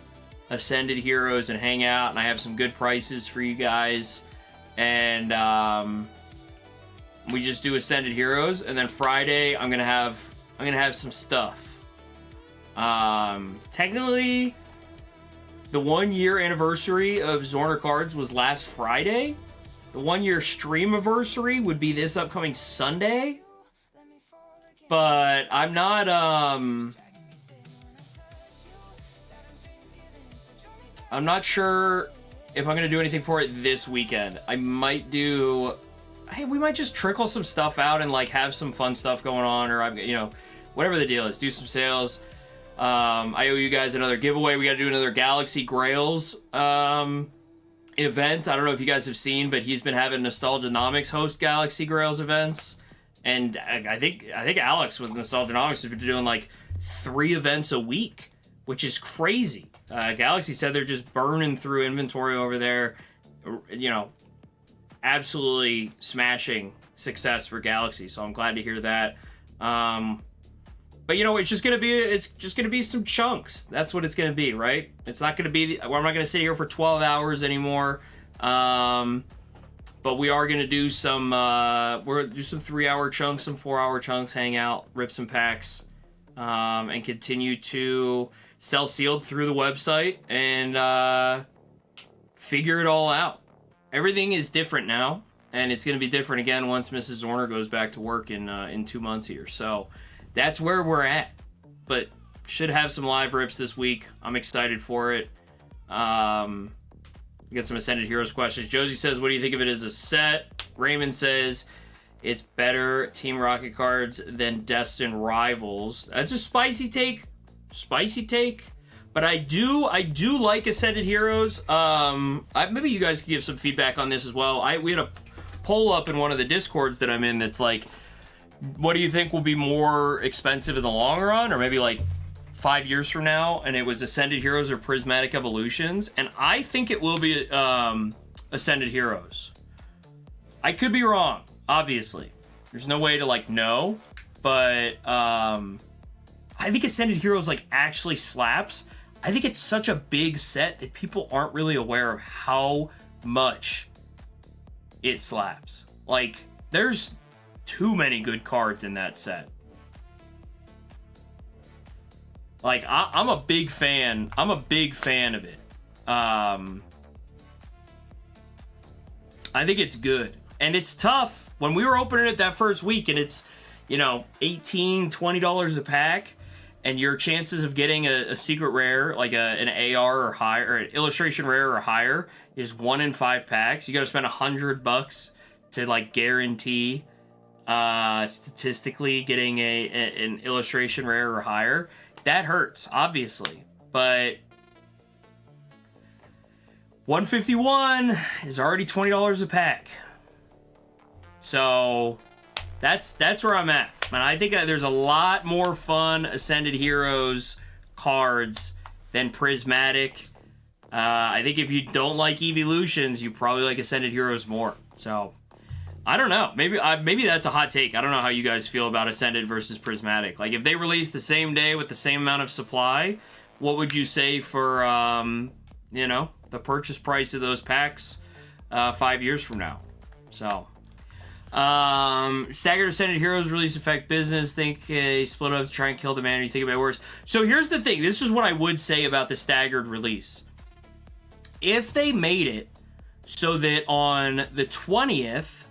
Speaker 2: Ascended Heroes and hang out, and I have some good prices for you guys, and we just do Ascended Heroes, and then Friday I'm gonna have some stuff. Technically, the 1 year anniversary of Zorner cards was last Friday. The 1 year stream anniversary would be this upcoming Sunday, but I'm not sure if I'm gonna do anything for it this weekend. I might do. Hey, we might just trickle some stuff out and like have some fun stuff going on, or whatever the deal is. Do some sales. I owe you guys another giveaway. We got to do another Galaxy Grails event. I don't know if you guys have seen, but he's been having Nostalgianomics host Galaxy Grails events, and I think Alex with Nostalgianomics has been doing like 3 events a week, which is crazy. Galaxy said they're just burning through inventory over there. Absolutely smashing success for Galaxy. So I'm glad to hear that. But it's just gonna be some chunks. That's what it's gonna be, right? It's not gonna be. I'm not gonna sit here for 12 hours anymore. But we are gonna do some. We're gonna do some 3-hour chunks, some 4-hour chunks, hang out, rip some packs, and continue to sell sealed through the website and figure it all out. Everything is different now, and it's gonna be different again once Mrs. Zorner goes back to work in 2 months here. So. That's where we're at, but should have some live rips this week. I'm excited for it. We got some Ascended Heroes questions. Josie says, what do you think of it as a set? Raymond says, it's better Team Rocket cards than Destined Rivals. That's a spicy take. But I do like Ascended Heroes. Maybe you guys can give some feedback on this as well. We had a poll up in one of the Discords that I'm in that's like, what do you think will be more expensive in the long run, or maybe like 5 years from now? And it was Ascended Heroes or Prismatic Evolutions, and I think it will be Ascended Heroes. I could be wrong, obviously. There's no way to know, but I think Ascended Heroes actually slaps. I think it's such a big set that people aren't really aware of how much it slaps. There's too many good cards in that set. I'm a big fan. I'm a big fan of it. I think it's good. And it's tough. When we were opening it that first week and it's, $18, $20 a pack, and your chances of getting a secret rare, like an AR or higher, or an illustration rare or higher, is 1 in 5 packs. You gotta spend $100 to guarantee statistically getting an illustration rare or higher. That hurts, obviously, but 151 is already $20 a pack, so that's where I'm at. And I think there's a lot more fun Ascended Heroes cards than Prismatic. I think if you don't like Evolutions, you probably like Ascended Heroes more. So I don't know. Maybe that's a hot take. I don't know how you guys feel about Ascended versus Prismatic. If they release the same day with the same amount of supply, what would you say for, the purchase price of those packs 5 years from now? So, staggered Ascended Heroes release affect business. Think they split up to try and kill the man, or you think about it worse? So here's the thing. This is what I would say about the staggered release. If they made it so that on the 20th,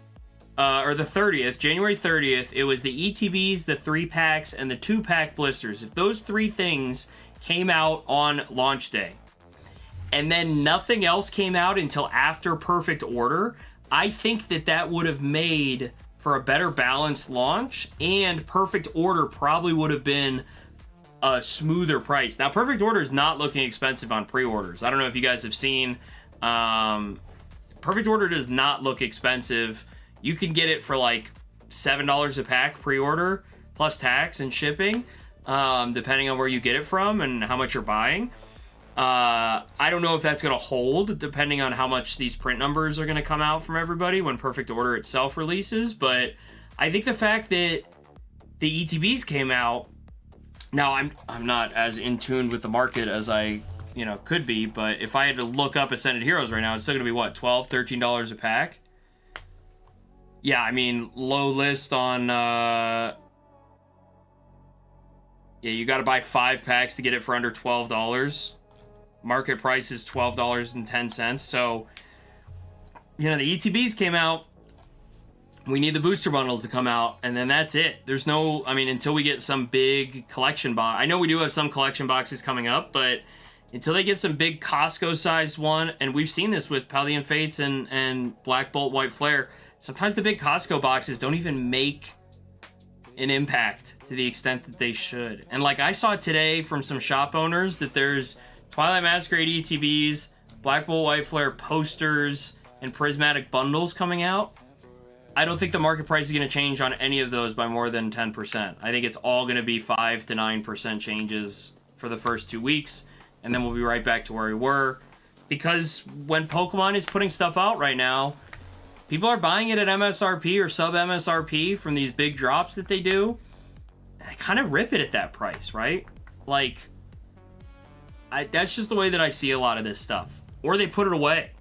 Speaker 2: or the 30th, January 30th, it was the ETBs, the 3-packs, and the 2-pack blisters. If those 3 things came out on launch day, and then nothing else came out until after Perfect Order, I think that would have made for a better balanced launch, and Perfect Order probably would have been a smoother price. Now, Perfect Order is not looking expensive on pre-orders. I don't know if you guys have seen. Perfect Order does not look expensive. You can get it for like $7 a pack pre-order plus tax and shipping, depending on where you get it from and how much you're buying. I don't know if that's going to hold depending on how much these print numbers are going to come out from everybody when Perfect Order itself releases, but I think the fact that the ETBs came out, now I'm not as in tune with the market as I could be, but if I had to look up Ascended Heroes right now, it's still going to be what, $12, $13 a pack? Yeah, I mean, low list on yeah, you got to buy 5 packs to get it for under $12. Market price is $12.10. So, the ETBs came out. We need the booster bundles to come out, and then that's it. There's no, until we get some big collection box. I know we do have some collection boxes coming up, but until they get some big Costco-sized one, and we've seen this with Paldean Fates and Black Bolt, White Flare, sometimes the big Costco boxes don't even make an impact to the extent that they should. And like I saw today from some shop owners that there's Twilight Masquerade ETBs, Black Bolt, White Flare posters, and prismatic bundles coming out. I don't think the market price is going to change on any of those by more than 10%. I think it's all going to be 5 to 9% changes for the first 2 weeks, and then we'll be right back to where we were. Because when Pokemon is putting stuff out right now, people are buying it at MSRP or sub-MSRP from these big drops that they do. I kind of rip it at that price, right? Like, that's just the way that I see a lot of this stuff. Or they put it away.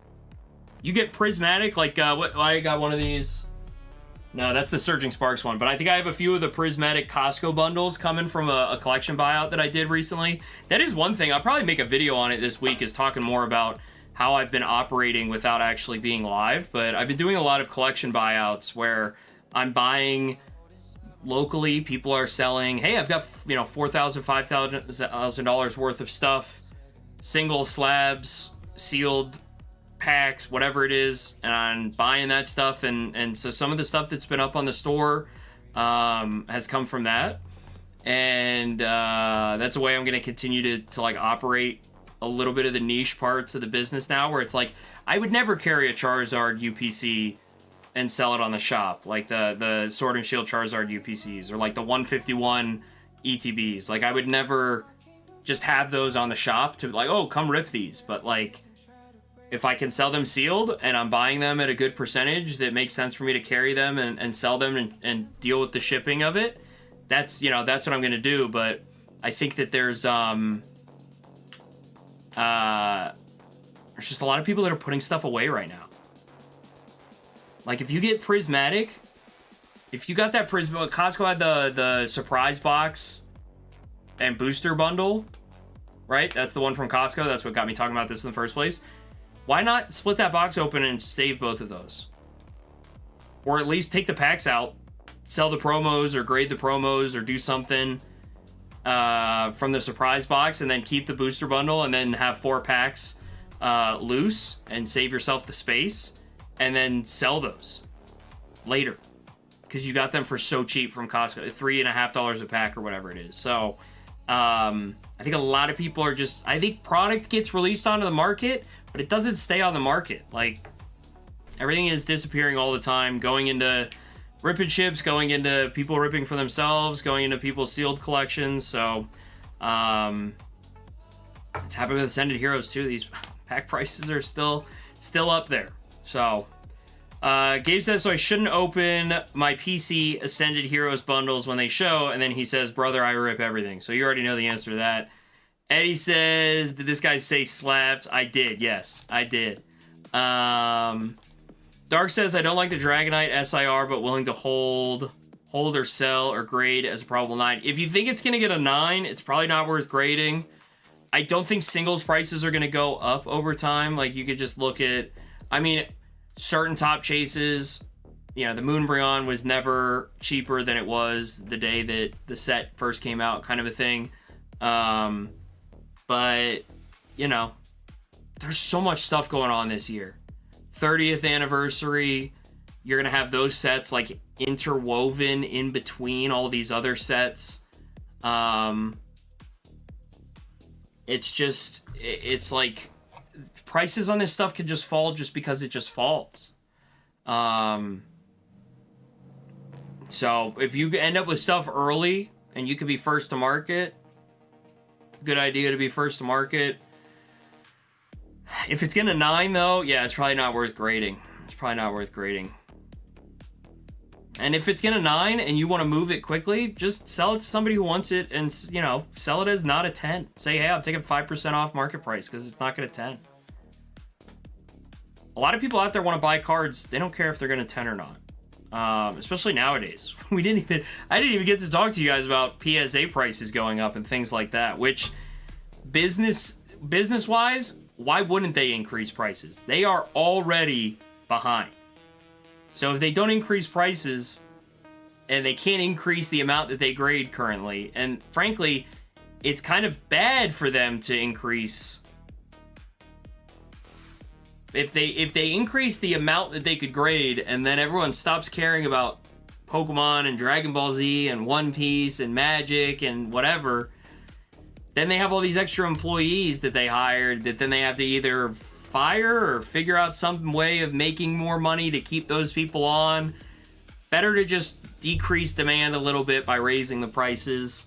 Speaker 2: You get prismatic, like, I got one of these. No, that's the Surging Sparks one, but I think I have a few of the prismatic Costco bundles coming from a collection buyout that I did recently. That is one thing. I'll probably make a video on it this week, is talking more about how I've been operating without actually being live, but I've been doing a lot of collection buyouts where I'm buying locally. People are selling, hey, I've got $4,000, $5,000 worth of stuff, single slabs, sealed packs, whatever it is, and I'm buying that stuff, and so some of the stuff that's been up on the store has come from that, and that's a way I'm going to continue to like operate a little bit of the niche parts of the business now, where it's like I would never carry a Charizard UPC and sell it on the shop, like the Sword and Shield Charizard UPCs, or like the 151 ETBs. Like I would never just have those on the shop to like, oh, come rip these. But like, if I can sell them sealed and I'm buying them at a good percentage that makes sense for me to carry them and sell them and deal with the shipping of it, that's what I'm gonna do. But I think that there's just a lot of people that are putting stuff away right now. Like if you get prismatic, if you got that prismatic, Costco had the surprise box and booster bundle, right? That's the one from Costco. That's what got me talking about this in the first place. Why not split that box open and save both of those? Or at least take the packs out, sell the promos or grade the promos or do something from the surprise box, and then keep the booster bundle and then have 4 packs loose and save yourself the space, and then sell those later because you got them for so cheap from Costco, $3.50 a pack or whatever it is. So I think a lot of people are just, I think product gets released onto the market, but it doesn't stay on the market. Like everything is disappearing all the time, going into ripping ships, going into people ripping for themselves, going into people's sealed collections. So it's happening with Ascended Heroes too. These pack prices are still up there. So Gabe says, so I shouldn't open my PC Ascended Heroes bundles when they show, and then he says, brother, I rip everything. So you already know the answer to that. Eddie says, did this guy say slabs? I did, yes, I did. Dark says, I don't like the Dragonite SIR, but willing to hold or sell or grade as a probable 9. If you think it's going to get a 9, it's probably not worth grading. I don't think singles prices are going to go up over time. Like, you could just look at, certain top chases. The Moonbryon was never cheaper than it was the day that the set first came out, kind of a thing. But, there's so much stuff going on this year. 30th anniversary, you're going to have those sets like interwoven in between all these other sets. It's just, it's like prices on this stuff could just fall just because it just falls. So if you end up with stuff early and you could be first to market, good idea to be first to market. If it's getting a 9 though, yeah, it's probably not worth grading. It's probably not worth grading. And if it's getting a 9 and you want to move it quickly, just sell it to somebody who wants it and, you know, sell it as not a 10. Say, hey, I'm taking 5% off market price because it's not going to 10. A lot of people out there want to buy cards. They don't care if they're going to 10 or not. Especially nowadays. I didn't even get to talk to you guys about PSA prices going up and things like that, which business-wise, why wouldn't they increase prices? They are already behind. So if they don't increase prices and they can't increase the amount that they grade currently, and frankly, it's kind of bad for them to increase. If they increase the amount that they could grade and then everyone stops caring about Pokemon and Dragon Ball Z and One Piece and Magic and whatever, then they have all these extra employees that they hired that then they have to either fire or figure out some way of making more money to keep those people on. Better to just decrease demand a little bit by raising the prices.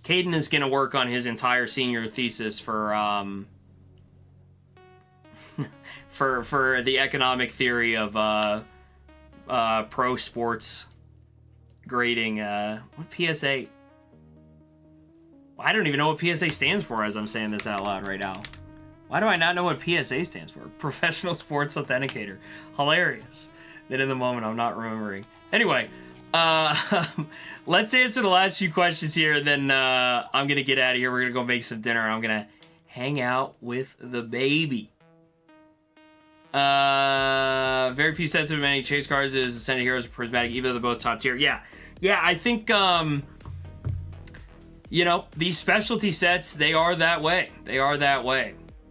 Speaker 2: Caden is going to work on his entire senior thesis for for the economic theory of pro sports grading. What PSA? I don't even know what PSA stands for as I'm saying this out loud right now. Why do I not know what PSA stands for? Professional Sports Authenticator. Hilarious that in the moment I'm not remembering. Anyway, let's answer the last few questions here, and then I'm going to get out of here. We're going to go make some dinner, and I'm going to hang out with the baby. Very few sets of many chase cards is Ascended Heroes or Prismatic, even though they're both top tier. Yeah, I think, you know, these specialty sets, they are that way.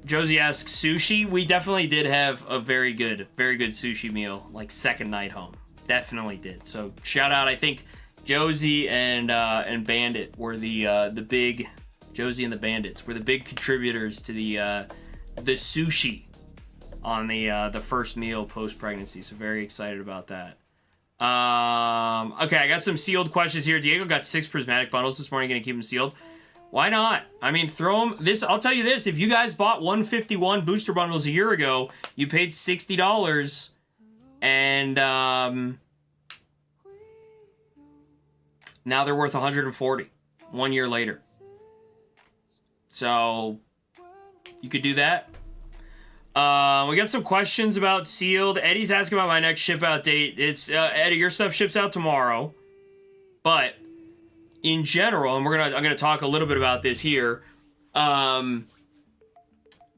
Speaker 2: Josie asks, sushi? We definitely did have a very good sushi meal, like second night home. Definitely did. So shout out, I think Josie and Bandit were the big, Josie and the Bandits were the big contributors to the sushi on the first meal post pregnancy. So very excited about that. Okay, I got some sealed questions here. Diego got 6 prismatic bundles this morning. Gonna keep them sealed. Why not? I mean, throw them. I'll tell you this. If you guys bought 151 booster bundles a year ago, you paid $60, and now they're worth $140 1 year later. So you could do that. We got some questions about sealed. Eddie's asking about my next ship out date. It's Eddie, your stuff ships out tomorrow, but in general, and I'm gonna talk a little bit about this here. I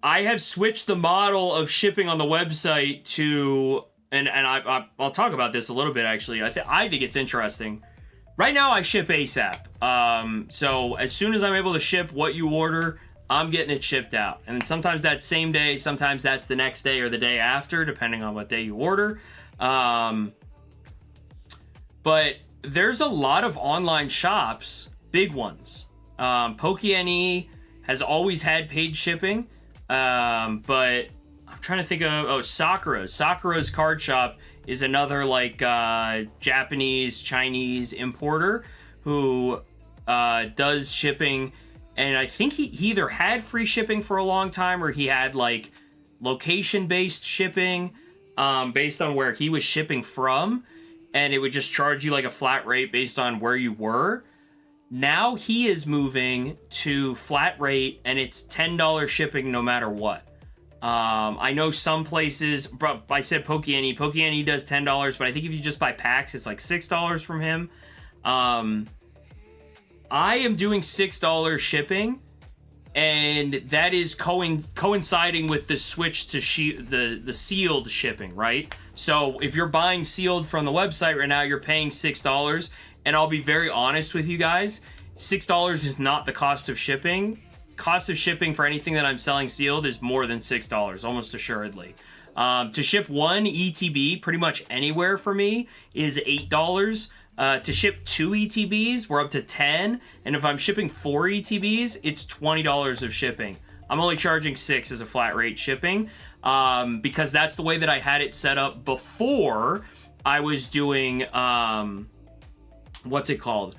Speaker 2: have switched the model of shipping on the website to, and I'll talk about this a little bit actually. I think it's interesting. Right now, I ship ASAP. So as soon as I'm able to ship what you order, I'm getting it shipped out. And sometimes that's same day, sometimes that's the next day or the day after, depending on what day you order. But there's a lot of online shops, big ones. PokeNE has always had paid shipping, but I'm trying to think of, Sakura's. Sakura's card shop is another like Japanese, Chinese importer who does shipping. And I think he either had free shipping for a long time or he had like location-based shipping based on where he was shipping from. And it would just charge you like a flat rate based on where you were. Now he is moving to flat rate and it's $10 shipping no matter what. I know some places, bro, I said PokeNE. PokeNE does $10, but I think if you just buy packs, it's like $6 from him. I am doing $6 shipping, and that is coinciding with the switch to the sealed shipping, right? So if you're buying sealed from the website right now, you're paying $6, and I'll be very honest with you guys, $6 is not the cost of shipping. Cost of shipping for anything that I'm selling sealed is more than $6, almost assuredly. To ship one ETB pretty much anywhere for me is $8. To ship 2 ETBs, we're up to 10, and if I'm shipping 4 ETBs, it's $20 of shipping. I'm only charging 6 as a flat rate shipping, because that's the way that I had it set up before I was doing, what's it called?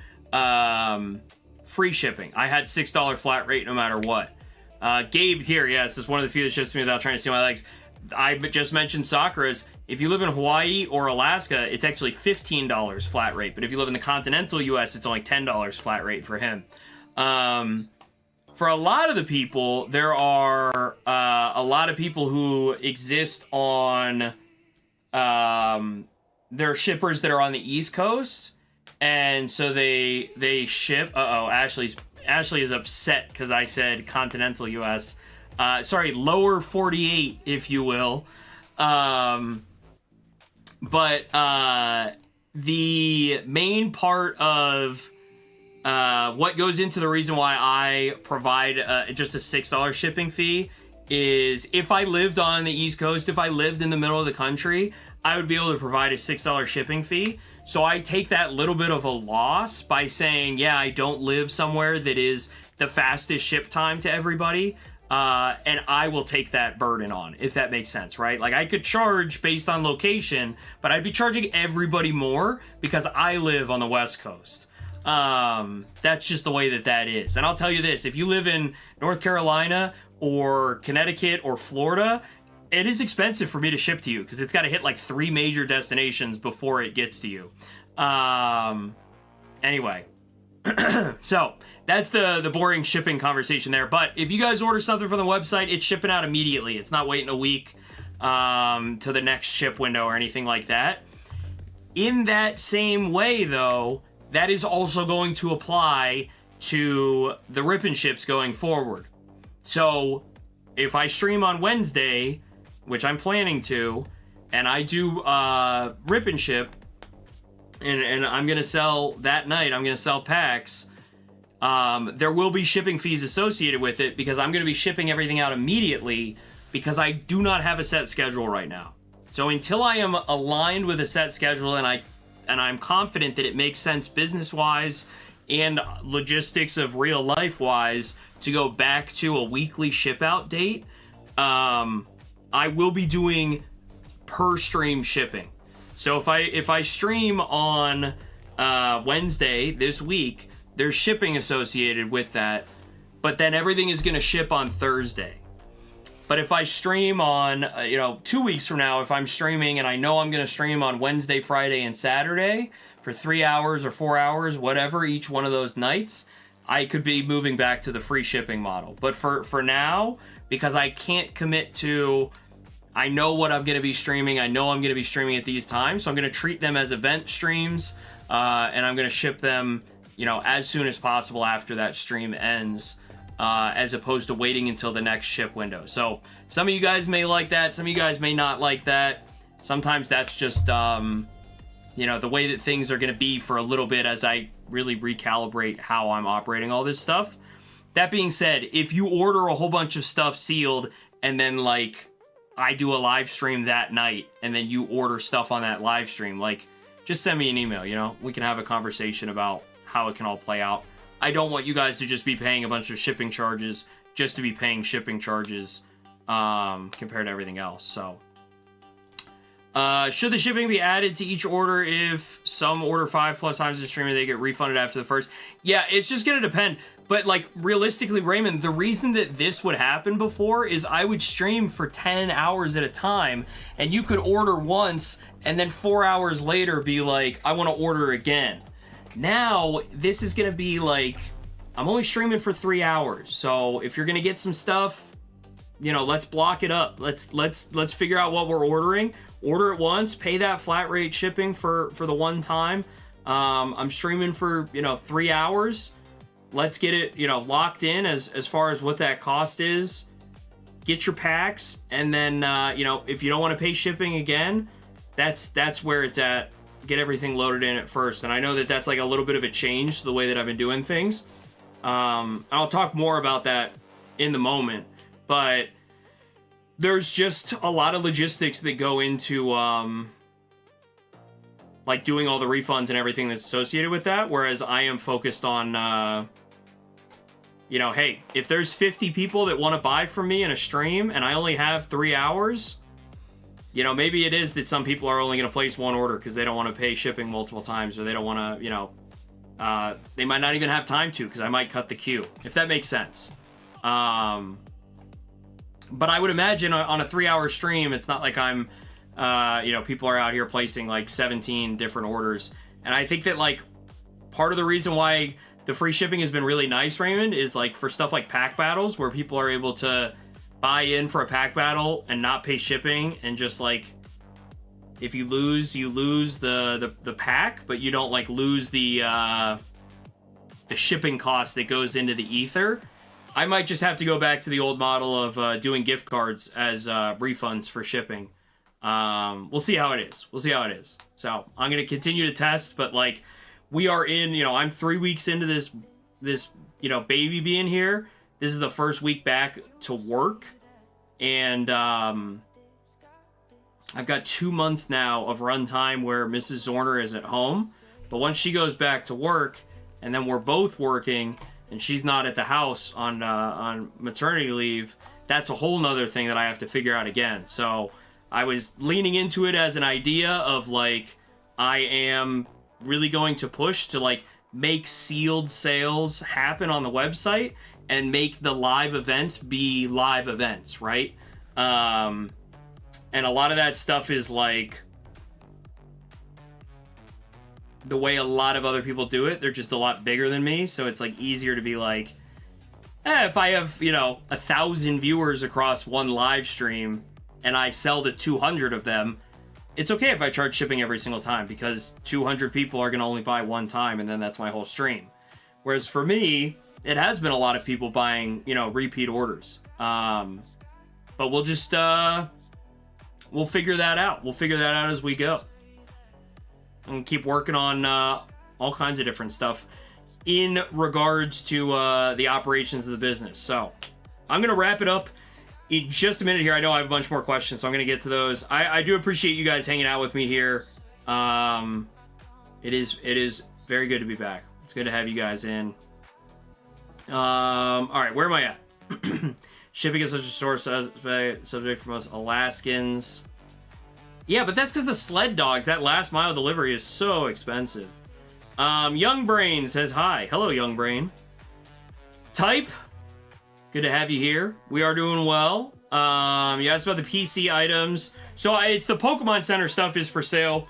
Speaker 2: Free shipping. I had $6 flat rate no matter what. Gabe here, yes, is one of the few that ships me without trying to steal my legs. I just mentioned Sakura's. If you live in Hawaii or Alaska, it's actually $15 flat rate. But if you live in the continental US, it's only $10 flat rate for him. For a lot of the people, there are a lot of people who exist on... there are shippers that are on the East Coast. And so they ship... Uh-oh, Ashley is upset because I said continental US. Sorry, lower 48, if you will. But the main part of what goes into the reason why I provide just a $6 shipping fee is if I lived on the East Coast, if I lived in the middle of the country, I would be able to provide a $6 shipping fee. So I take that little bit of a loss by saying, yeah, I don't live somewhere that is the fastest ship time to everybody. And I will take that burden on, if that makes sense, right? Like, I could charge based on location, but I'd be charging everybody more because I live on the West Coast. That's just the way that is. And I'll tell you this, if you live in North Carolina or Connecticut or Florida, it is expensive for me to ship to you because it's got to hit like 3 major destinations before it gets to you. Anyway. So that's the boring shipping conversation there. But if you guys order something from the website, it's shipping out immediately. It's not waiting a week to the next ship window or anything like that. In that same way, though, that is also going to apply to the Rip and Ships going forward. So if I stream on Wednesday, which I'm planning to, and I do Rip and Ship, and I'm going to sell that night, I'm going to sell packs, there will be shipping fees associated with it because I'm going to be shipping everything out immediately because I do not have a set schedule right now. So until I am aligned with a set schedule and I'm confident that it makes sense business-wise and logistics of real life-wise to go back to a weekly ship-out date, I will be doing per stream shipping. So if I stream on Wednesday this week, there's shipping associated with that, but then everything is going to ship on Thursday. But if I stream on, 2 weeks from now, if I'm streaming and I know I'm going to stream on Wednesday, Friday, and Saturday for 3 hours or 4 hours, whatever, each one of those nights, I could be moving back to the free shipping model. But for now, because I can't commit to... I know what I'm going to be streaming. I know I'm going to be streaming at these times. So I'm going to treat them as event streams. And I'm going to ship them, as soon as possible after that stream ends. As opposed to waiting until the next ship window. So some of you guys may like that. Some of you guys may not like that. Sometimes that's just, the way that things are going to be for a little bit as I really recalibrate how I'm operating all this stuff. That being said, if you order a whole bunch of stuff sealed and then, I do a live stream that night, and then you order stuff on that live stream, just send me an email, we can have a conversation about how it can all play out. I don't want you guys to just be paying a bunch of shipping charges just to be paying shipping charges compared to everything else. So, should the shipping be added to each order if some order 5+ times the streamer, they get refunded after the first? Yeah, it's just going to depend. But, realistically, Raymond, the reason that this would happen before is I would stream for 10 hours at a time, and you could order once, and then 4 hours later be like, I want to order again. Now, this is going to be I'm only streaming for 3 hours. So, if you're going to get some stuff, let's block it up. Let's figure out what we're ordering. Order it once, pay that flat rate shipping for the one time. I'm streaming for, 3 hours. Let's get it, locked in as far as what that cost is. Get your packs, and then, if you don't want to pay shipping again, that's where it's at. Get everything loaded in at first. And I know that that's a little bit of a change to the way that I've been doing things. I'll talk more about that in the moment, but there's just a lot of logistics that go into like doing all the refunds and everything that's associated with that, whereas I am focused on you know, hey, if there's 50 people that want to buy from me in a stream and I only have 3 hours, you know, maybe it is that some people are only going to place one order because they don't want to pay shipping multiple times, or they don't want to, you know, they might not even have time to, because I might cut the queue, if that makes sense. But I would imagine on a 3-hour stream, it's not like I'm, you know, people are out here placing like 17 different orders. And I think that like part of the reason why the free shipping has been really nice, Raymond, is like for stuff like pack battles, where people are able to buy in for a pack battle and not pay shipping, and just like, if you lose, you lose the pack, but you don't like lose the shipping cost that goes into the ether. I might just have to go back to the old model of doing gift cards as refunds for shipping. We'll see how it is. We'll see how it is. So I'm gonna continue to test, but like, we are in, you know, I'm 3 weeks into this, you know, baby being here. This is the first week back to work, and I've got 2 months now of runtime where Mrs. Zorner is at home. But once she goes back to work, and then we're both working, and she's not at the house on maternity leave, that's a whole nother thing that I have to figure out again. So I was leaning into it as an idea of like, I am really going to push to like make sealed sales happen on the website and make the live events be live events, right? And a lot of that stuff is like the way a lot of other people do it. They're just a lot bigger than me, so it's like easier to be like, if I have, you know, 1,000 viewers across one live stream and I sell to 200 of them, it's okay if I charge shipping every single time, because 200 people are going to only buy one time, and then that's my whole stream. Whereas for me, it has been a lot of people buying, you know, repeat orders. But we'll just, we'll figure that out. We'll figure that out as we go. And keep working on all kinds of different stuff in regards to the operations of the business. So I'm going to wrap it up in just a minute here. I know I have a bunch more questions, so I'm going to get to those. I do appreciate you guys hanging out with me here. It is very good to be back. It's good to have you guys in. All right, where am I at? Shipping is such a sore subject for most Alaskans. Yeah, but that's because the sled dogs, that last mile delivery is so expensive. Young Brain says hi. Hello, Young Brain. Type. Good to have you here. We are doing well. You asked about the PC items. So it's the Pokemon Center stuff is for sale.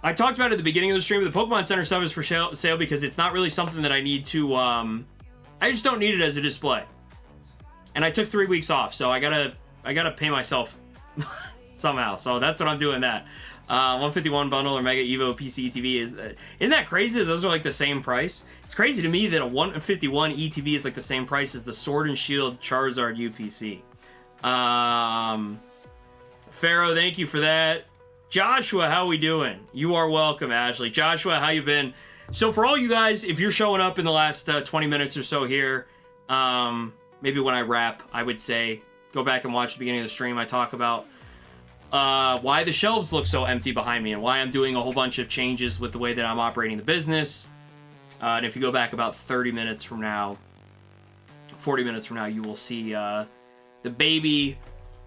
Speaker 2: I talked about it at the beginning of the stream, but the Pokemon Center stuff is for sale because it's not really something that I need to... I just don't need it as a display. And I took 3 weeks off, so I gotta pay myself somehow. So that's what I'm doing that. 151 bundle or Mega Evo PC ETB is... isn't that crazy that those are like the same price? It's crazy to me that a 151 ETB is like the same price as the Sword and Shield Charizard UPC. Pharaoh, thank you for that. Joshua, how we doing? You are welcome, Ashley. Joshua, how you been? So for all you guys, if you're showing up in the last 20 minutes or so here, maybe when I wrap, I would say go back and watch the beginning of the stream. I talk about why the shelves look so empty behind me and why I'm doing a whole bunch of changes with the way that I'm operating the business. And if you go back about 30 minutes from now, 40 minutes from now, you will see the baby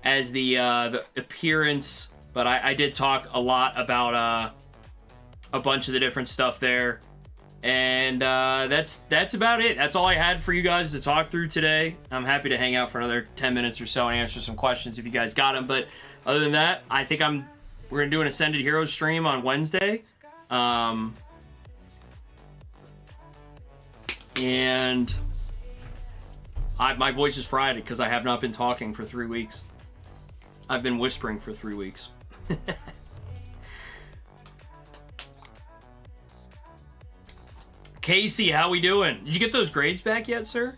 Speaker 2: as the appearance. But I did talk a lot about a bunch of the different stuff there. And that's about it. That's all I had for you guys to talk through today. I'm happy to hang out for another 10 minutes or so and answer some questions if you guys got them. But other than that, I think we're gonna do an Ascended Heroes stream on Wednesday. And my voice is fried because I have not been talking for 3 weeks. I've been whispering for 3 weeks. Casey, how we doing? Did you get those grades back yet, sir?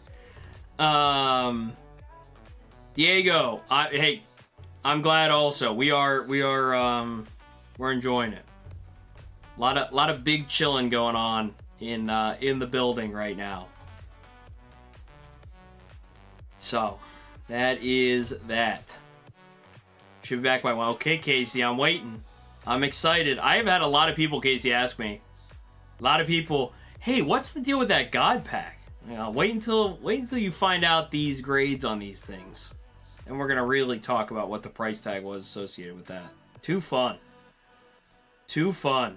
Speaker 2: Diego, hey, I'm glad also. We're enjoying it. A lot of big chilling going on in the building right now. So, that is that. Should be back by 1. Okay, Casey, I'm waiting. I'm excited. I have had a lot of people, Casey, ask me. A lot of people, hey, what's the deal with that God pack? You know, wait until you find out these grades on these things. And we're gonna really talk about what the price tag was associated with that. Too fun. Too fun.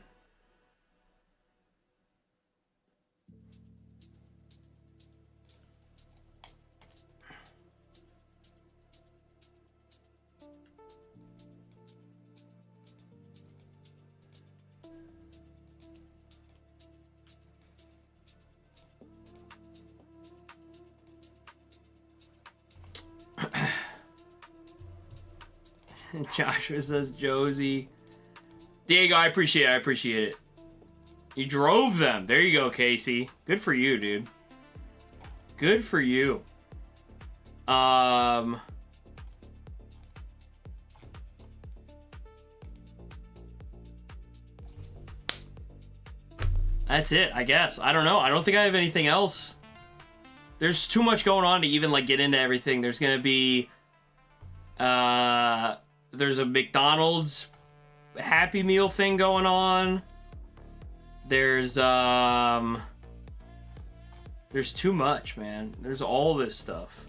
Speaker 2: Joshua says Josie. Diego, I appreciate it. You drove them. There you go, Casey. Good for you, dude. Good for you. That's it, I guess. I don't know. I don't think I have anything else. There's too much going on to even like get into everything. There's gonna be there's a McDonald's Happy Meal thing going on. There's too much, man. There's all this stuff.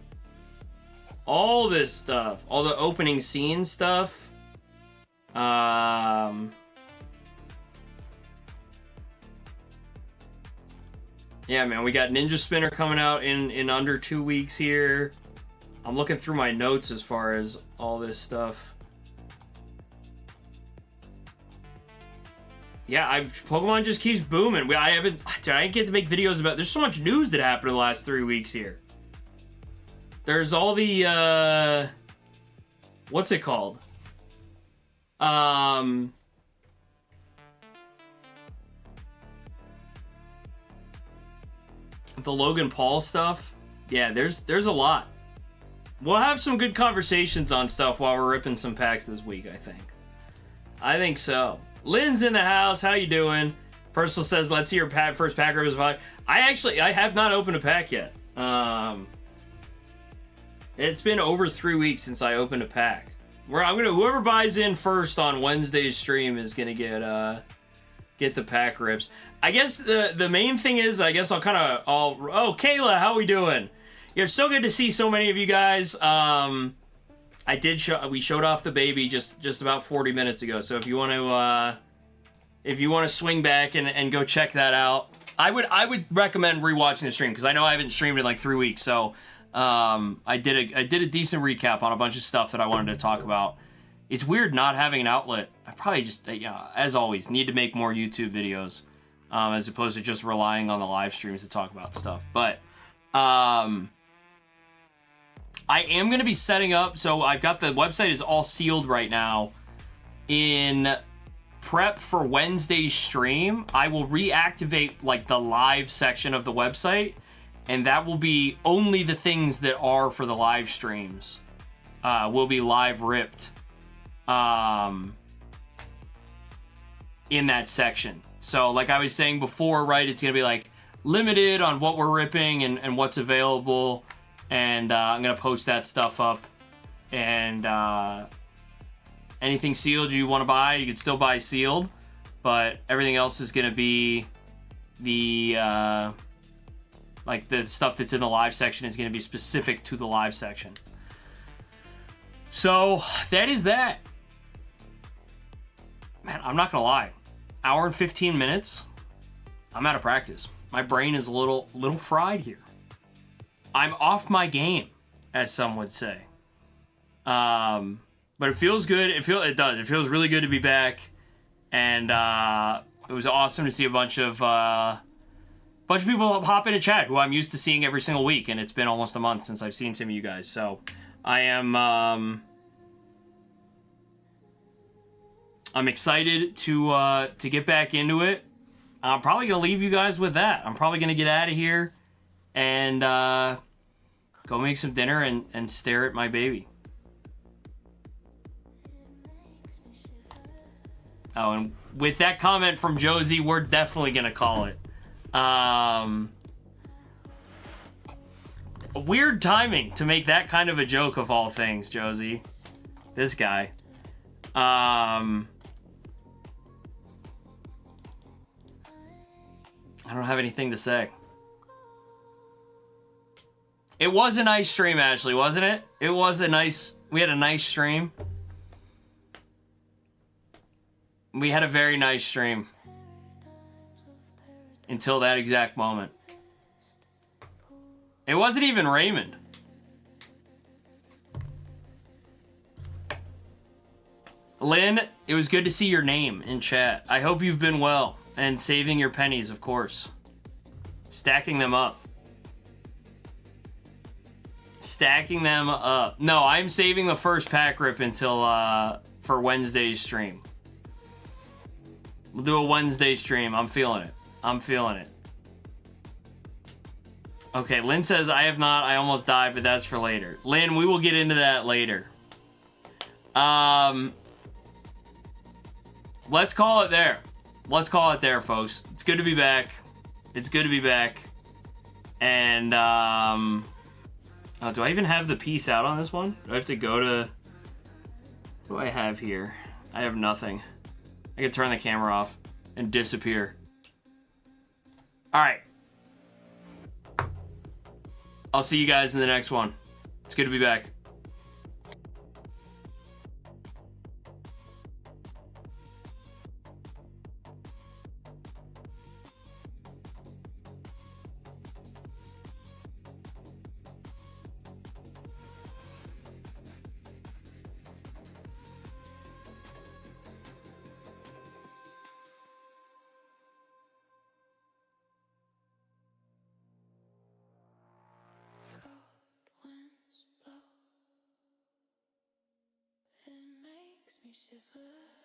Speaker 2: All this stuff. All the opening scene stuff. Yeah, man, we got Ninja Spinner coming out in under 2 weeks here. I'm looking through my notes as far as all this stuff. Yeah, Pokemon just keeps booming. I didn't get to make videos about. There's so much news that happened in the last 3 weeks here. There's all the what's it called? The Logan Paul stuff. Yeah, there's a lot. We'll have some good conversations on stuff while we're ripping some packs this week, I think so. Lynn's in the house. How you doing? Personal says, let's see your first pack rip. I have not opened a pack yet. It's been over 3 weeks since I opened a pack. Whoever buys in first on Wednesday's stream is gonna get the pack rips. I guess the main thing is, I guess oh, Kayla, how we doing? Yeah, so good to see so many of you guys. We showed off the baby just about 40 minutes ago. So if you want to swing back and go check that out, I would recommend rewatching the stream because I know I haven't streamed in like 3 weeks. So I did a decent recap on a bunch of stuff that I wanted to talk about. It's weird not having an outlet. I probably just, as always, need to make more YouTube videos as opposed to just relying on the live streams to talk about stuff. But I am going to be setting up, so I've got the website is all sealed right now. In prep for Wednesday's stream, I will reactivate like the live section of the website, and that will be only the things that are for the live streams will be live ripped in that section. So like I was saying before, right, it's going to be like limited on what we're ripping and what's available. And I'm going to post that stuff up. And anything sealed you want to buy, you can still buy sealed. But everything else is going to be the like the stuff that's in the live section is going to be specific to the live section. So that is that. Man, I'm not going to lie. Hour and 15 minutes, I'm out of practice. My brain is a little fried here. I'm off my game, as some would say. But it feels good. It does. It feels really good to be back. And it was awesome to see a bunch of people hop into chat who I'm used to seeing every single week. And it's been almost a month since I've seen some of you guys. So I am I'm excited to get back into it. I'm probably going to leave you guys with that. I'm probably going to get out of here and go make some dinner and stare at my baby. Oh, and with that comment from Josie, we're definitely going to call it. Weird timing to make that kind of a joke of all things, Josie. This guy. I don't have anything to say. It was a nice stream, Ashley, wasn't it? It was a nice... We had a nice stream. We had a very nice stream. Until that exact moment. It wasn't even Raymond. Lynn, it was good to see your name in chat. I hope you've been well. And saving your pennies, of course. Stacking them up. Stacking them up. No, I'm saving the first pack rip until, for Wednesday's stream. We'll do a Wednesday stream. I'm feeling it. I'm feeling it. Okay, Lynn says, I have not. I almost died, but that's for later. Lynn, we will get into that later. Let's call it there. Let's call it there, folks. It's good to be back. It's good to be back. And, oh, do I even have the piece out on this one? Do I have to go to... What do I have here? I have nothing. I can turn the camera off and disappear. Alright. I'll see you guys in the next one. It's good to be back.
Speaker 1: Winds blow, it makes me shiver.